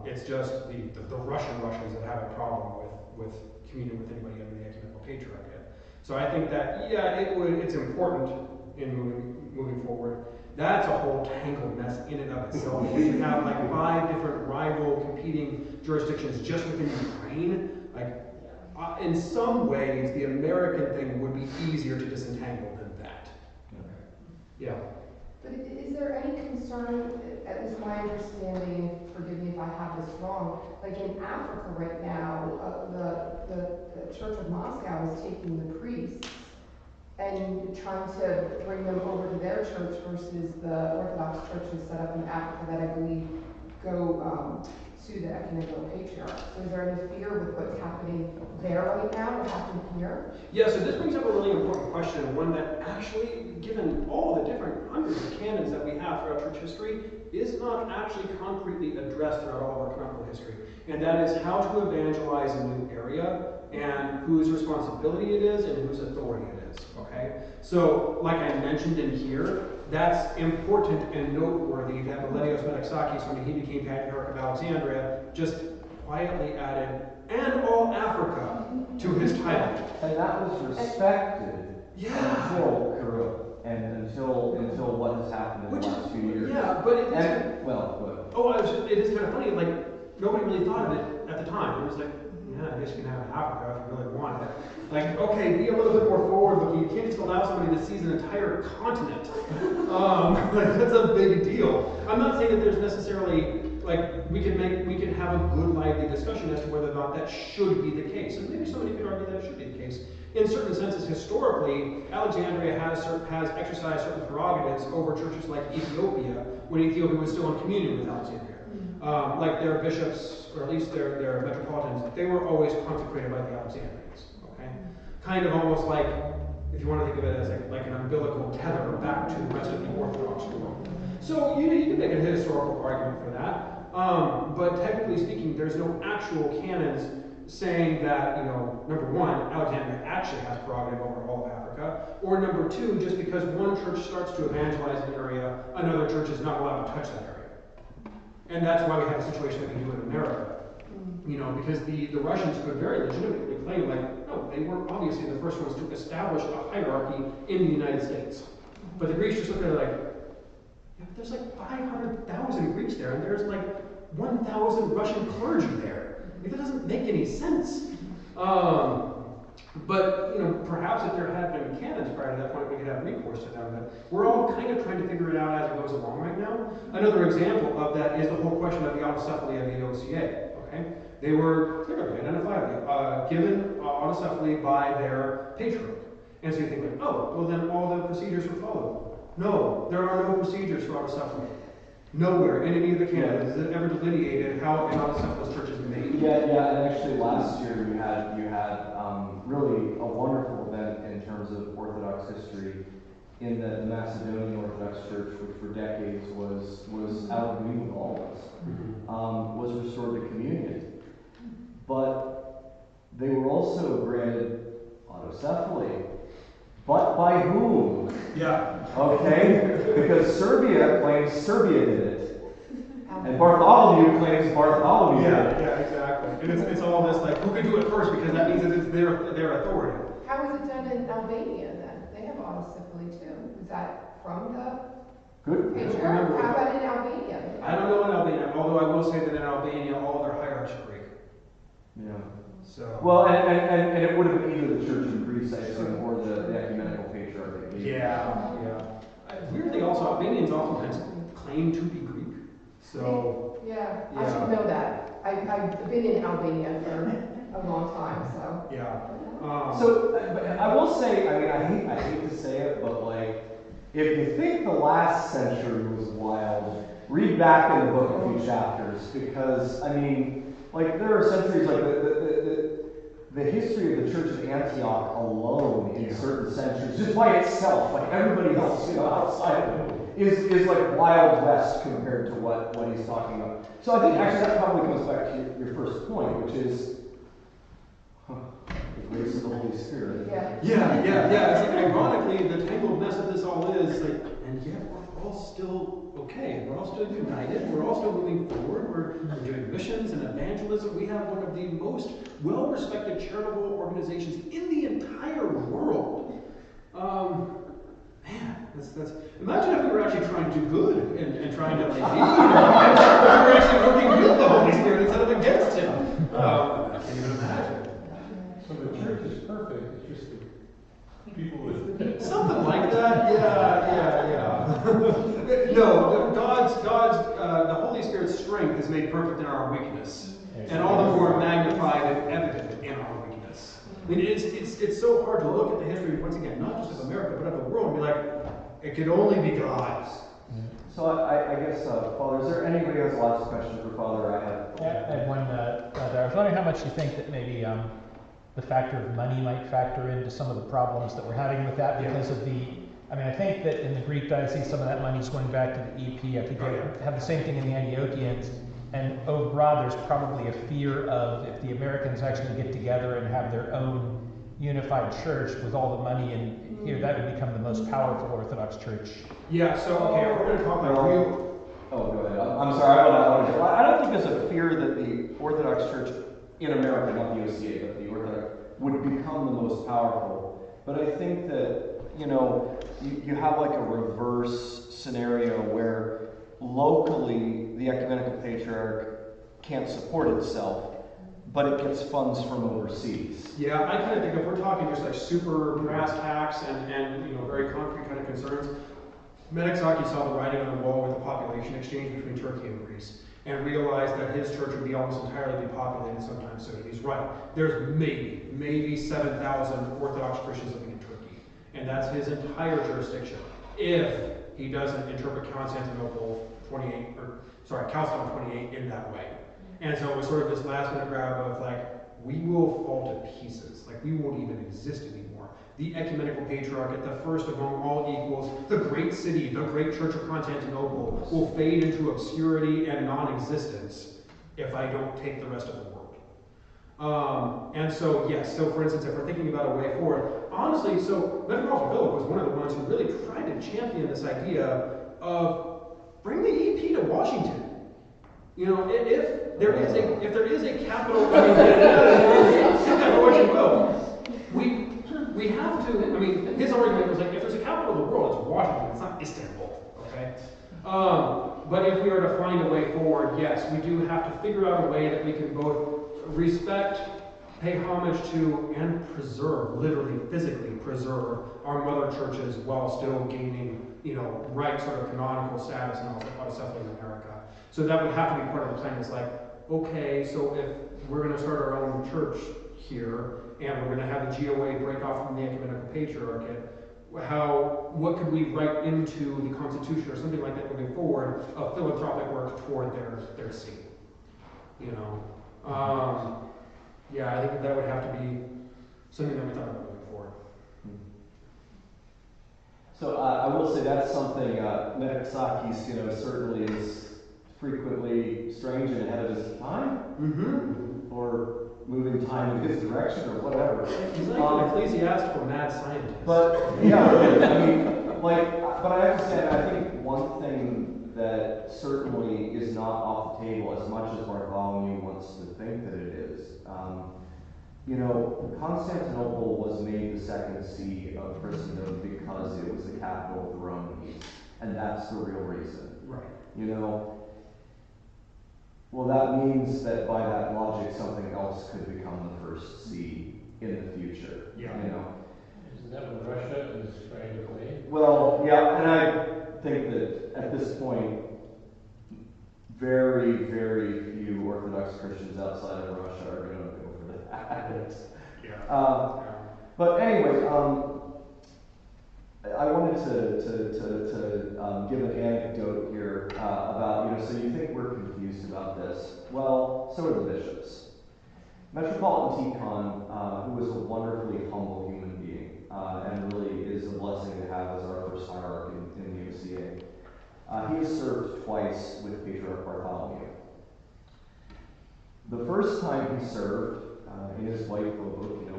It's just the Russians that have a problem with communion with anybody under the ecumenical patriarchate. So I think that it's important in moving forward. That's a whole tangled mess in and of itself. You have like 5 different rival competing jurisdictions just within Ukraine. In some ways, the American thing would be easier to disentangle than that. Yeah. But is there any concern, at least my understanding, forgive me if I have this wrong, like in Africa right now, the Church of Moscow is taking the priests and trying to bring them over to their church versus the Orthodox churches set up in Africa that I believe go to the ecumenical patriarch. So is there any fear with what's happening there right now or happening here? Yeah, so this brings up a really important question, and one that actually, given all the different hundreds of canons that we have throughout church history, is not actually concretely addressed throughout all of our canonical history. And that is how to evangelize a new area, and whose responsibility it is, and whose authority it is, okay? So, like I mentioned in here, that's important and noteworthy that Miletios Metaxakis, when he became Patriarch of Alexandria, just quietly added, and all Africa, to his title. And that was respected until Kirill. and until what has happened in the last few years. Yeah, but it is. And, well, go ahead. Oh, it is kind of funny. Like nobody really thought of it at the time. It was like, yeah, I guess you can have Africa if you really want it. Like, okay, be a little bit more forward-looking. You can't just allow somebody to seize an entire continent. Like, that's a big deal. I'm not saying that there's necessarily like we can have a good, lively discussion as to whether or not that should be the case, and maybe somebody could argue that it should be the case. In certain senses, historically, Alexandria has exercised certain prerogatives over churches like Ethiopia, when Ethiopia was still in communion with Alexandria. Like their bishops, or at least their metropolitans, they were always consecrated by the Alexandrians. Okay, kind of almost like, if you want to think of it as like an umbilical tether back to the rest of the Orthodox world. So you can make a historical argument for that. But technically speaking, there's no actual canons saying that, number one, Alexandria actually has prerogative over all of Africa, or number two, just because one church starts to evangelize an area, another church is not allowed to touch that area. And that's why we have a situation that we do in America. Because the Russians could very legitimately claim, like, no, they were obviously the first ones to establish a hierarchy in the United States. But the Greeks just look at it like, yeah, but there's like 500,000 Greeks there, and there's like 1,000 Russian clergy there. That doesn't make any sense. But perhaps if there had been canons prior to that point, we could have recourse to them. But we're all kind of trying to figure it out as it goes along right now. Another example of that is the whole question of the autocephaly of the OCA. Okay, they were clearly identifiably given autocephaly by their patriarch, and so you think like, oh, well then all the procedures were followed. No, there are no procedures for autocephaly. Nowhere in any of the canons is it ever delineated how an autocephalous church is made. Yeah, and actually last year you had really a wonderful event in terms of Orthodox history in that the Macedonian Orthodox Church, which for decades was out of communion with all of us, was restored to communion. But they were also granted autocephaly. But by whom? Yeah. Okay? Because Serbia claims Serbia did it. And Bartholomew claims Bartholomew did it. Yeah, exactly. And it's all this like, who can do it first, because that means that it's their authority. How is it done in Albania then? They have autocephaly too. Is that from the Good. patriarch? How about in Albania? I don't know in Albania, although I will say that in Albania all their hierarchs are Greek. Yeah. So. Well, and it would have been either the church in Greece, I assume, or the ecumenical patriarch. Yeah. Weirdly, also Albanians oftentimes claim to be Greek. So. Yeah, I should know that. I've been in Albania for a long time, so. Yeah. But I will say, I hate to say it, but like, if you think the last century was wild, read back in the book a few chapters, because like there are centuries like the history of the Church of Antioch alone in certain centuries, just by itself, like everybody else outside of it, is like Wild West compared to what he's talking about. So I think actually that probably comes back to your first point, which is the grace of the Holy Spirit. Yeah. It's like, ironically, the tangled mess of this all is like, and yet we're all still okay. We're all still united. We're all still moving forward. We're doing missions and evangelism. We have one of the most well-respected charitable organizations in the entire world. Man, that's. Imagine if we were actually trying to do good and trying to like, we were actually working with the Holy Spirit instead of against Him. I can't even imagine. So the church is perfect. It's just the people with Something like that. Yeah. No, the Holy Spirit's strength is made perfect in our weakness, and all the more magnified and evident in our weakness. I mean, it's so hard to look at the history, once again, not just of America, but of the world, and be like, it could only be God's. So I guess, Father, is there anybody who has a last question for Father? I had one there. I was wondering how much you think that maybe the factor of money might factor into some of the problems that we're having with that because of I think that in the Greek diocese, some of that money is going back to the EP. I think have the same thing in the Antiochians. And abroad, there's probably a fear of if the Americans actually get together and have their own unified church with all the money in here, that would become the most powerful Orthodox church. Yeah, so, okay, we're going to talk about real. Oh, go ahead. I'm sorry, I don't think there's a fear that the Orthodox Church in America, not the OCA, but the Orthodox, would become the most powerful. But I think that, you have like a reverse scenario where locally the ecumenical patriarch can't support itself, but it gets funds from overseas. Yeah, I kind of think if we're talking just like super brass tacks and very concrete kind of concerns, Menexaki saw the writing on the wall with the population exchange between Turkey and Greece, and realized that his church would be almost entirely depopulated sometime soon. He's right. There's maybe 7,000 Orthodox Christians living in Turkey, and that's his entire jurisdiction. If he doesn't interpret Chalcedon 28 in that way. And so it was sort of this last minute grab of like, we will fall to pieces. Like, we won't even exist anymore. The ecumenical patriarchate, the first among all equals, the great city, the great church of Constantinople, will fade into obscurity and non-existence if I don't take the rest of the world. And so, yes, so for instance, if we're thinking about a way forward, honestly, so Metropolitan Philip was one of the ones who really tried to champion this idea of bring the EP to Washington. If there is a capital, we have to, his argument was like, if there's a capital of the world, it's Washington, it's not Istanbul, okay? But if we are to find a way forward, yes, we do have to figure out a way that we can both respect, pay homage to, and preserve, literally, physically preserve our mother churches while still gaining, right sort of canonical status and autocephaly in America. So that would have to be part of the plan. It's like, okay, so if we're going to start our own church here, and we're going to have the GOA break off from the ecumenical patriarchate, what could we write into the Constitution or something like that moving forward of philanthropic work toward their see? Yeah, I think that would have to be something that we thought about moving forward. So I will say that's something Menexakis, certainly is frequently strange and ahead of his time, or moving time in his direction, or whatever. He's like an ecclesiastical mad scientist. But yeah, but I have to say, I think one thing that certainly is not off the table as much as Bartholomew wants to think that it is. Constantinople was made the second see of Christendom because it was the capital of the Roman East, and that's the real reason. Right. Well, that means that by that logic, something else could become the first see in the future. Yeah. Isn't that what Russia is trying to claim? Well, yeah, and I think that at this point, very, very few Orthodox Christians outside of Russia are going to go for that. Yeah. But anyway, I wanted to give an anecdote here about, so you think we're confused about this. Well, so are the bishops. Metropolitan Tikhon, who was a wonderfully humble human being, and really is a blessing to have as our first hierarch in the OCA, he has served twice with Patriarch Bartholomew. The first time he served, in his white book,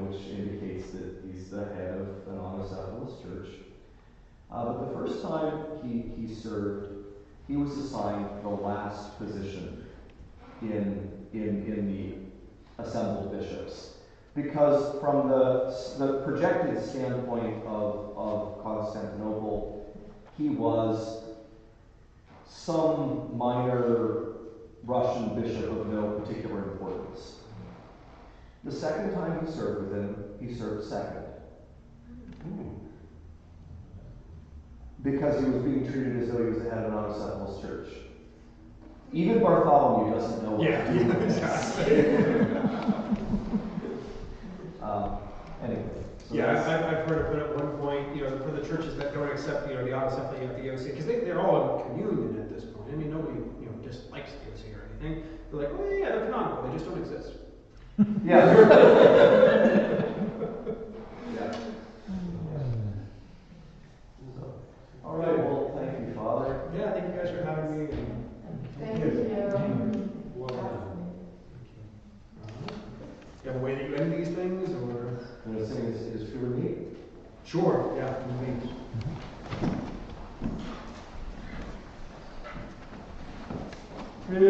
which indicates that he's the head of an autocephalous church. But the first time he served, he was assigned the last position in the assembled bishops. Because from the projected standpoint of Constantinople, he was some minor Russian bishop of no particular importance. The second time he served with him, he served second. Because he was being treated as though he was the head of an autocephalous church. Even Bartholomew doesn't know what to do with this. Anyway. So I've heard it put at one point, for the churches that don't accept, the autocephaly at the OCA, because they're all in communion at this point. Nobody, dislikes the OCA or anything. They're like, oh yeah, they're canonical, they just don't exist. Yeah. Yeah. All right, well, thank you, Father. Yeah, thank you guys for having me. Thank you. Well done. You have a way that you end these things, or? I'm going to sing It Is True of Me. Sure, yeah, please. It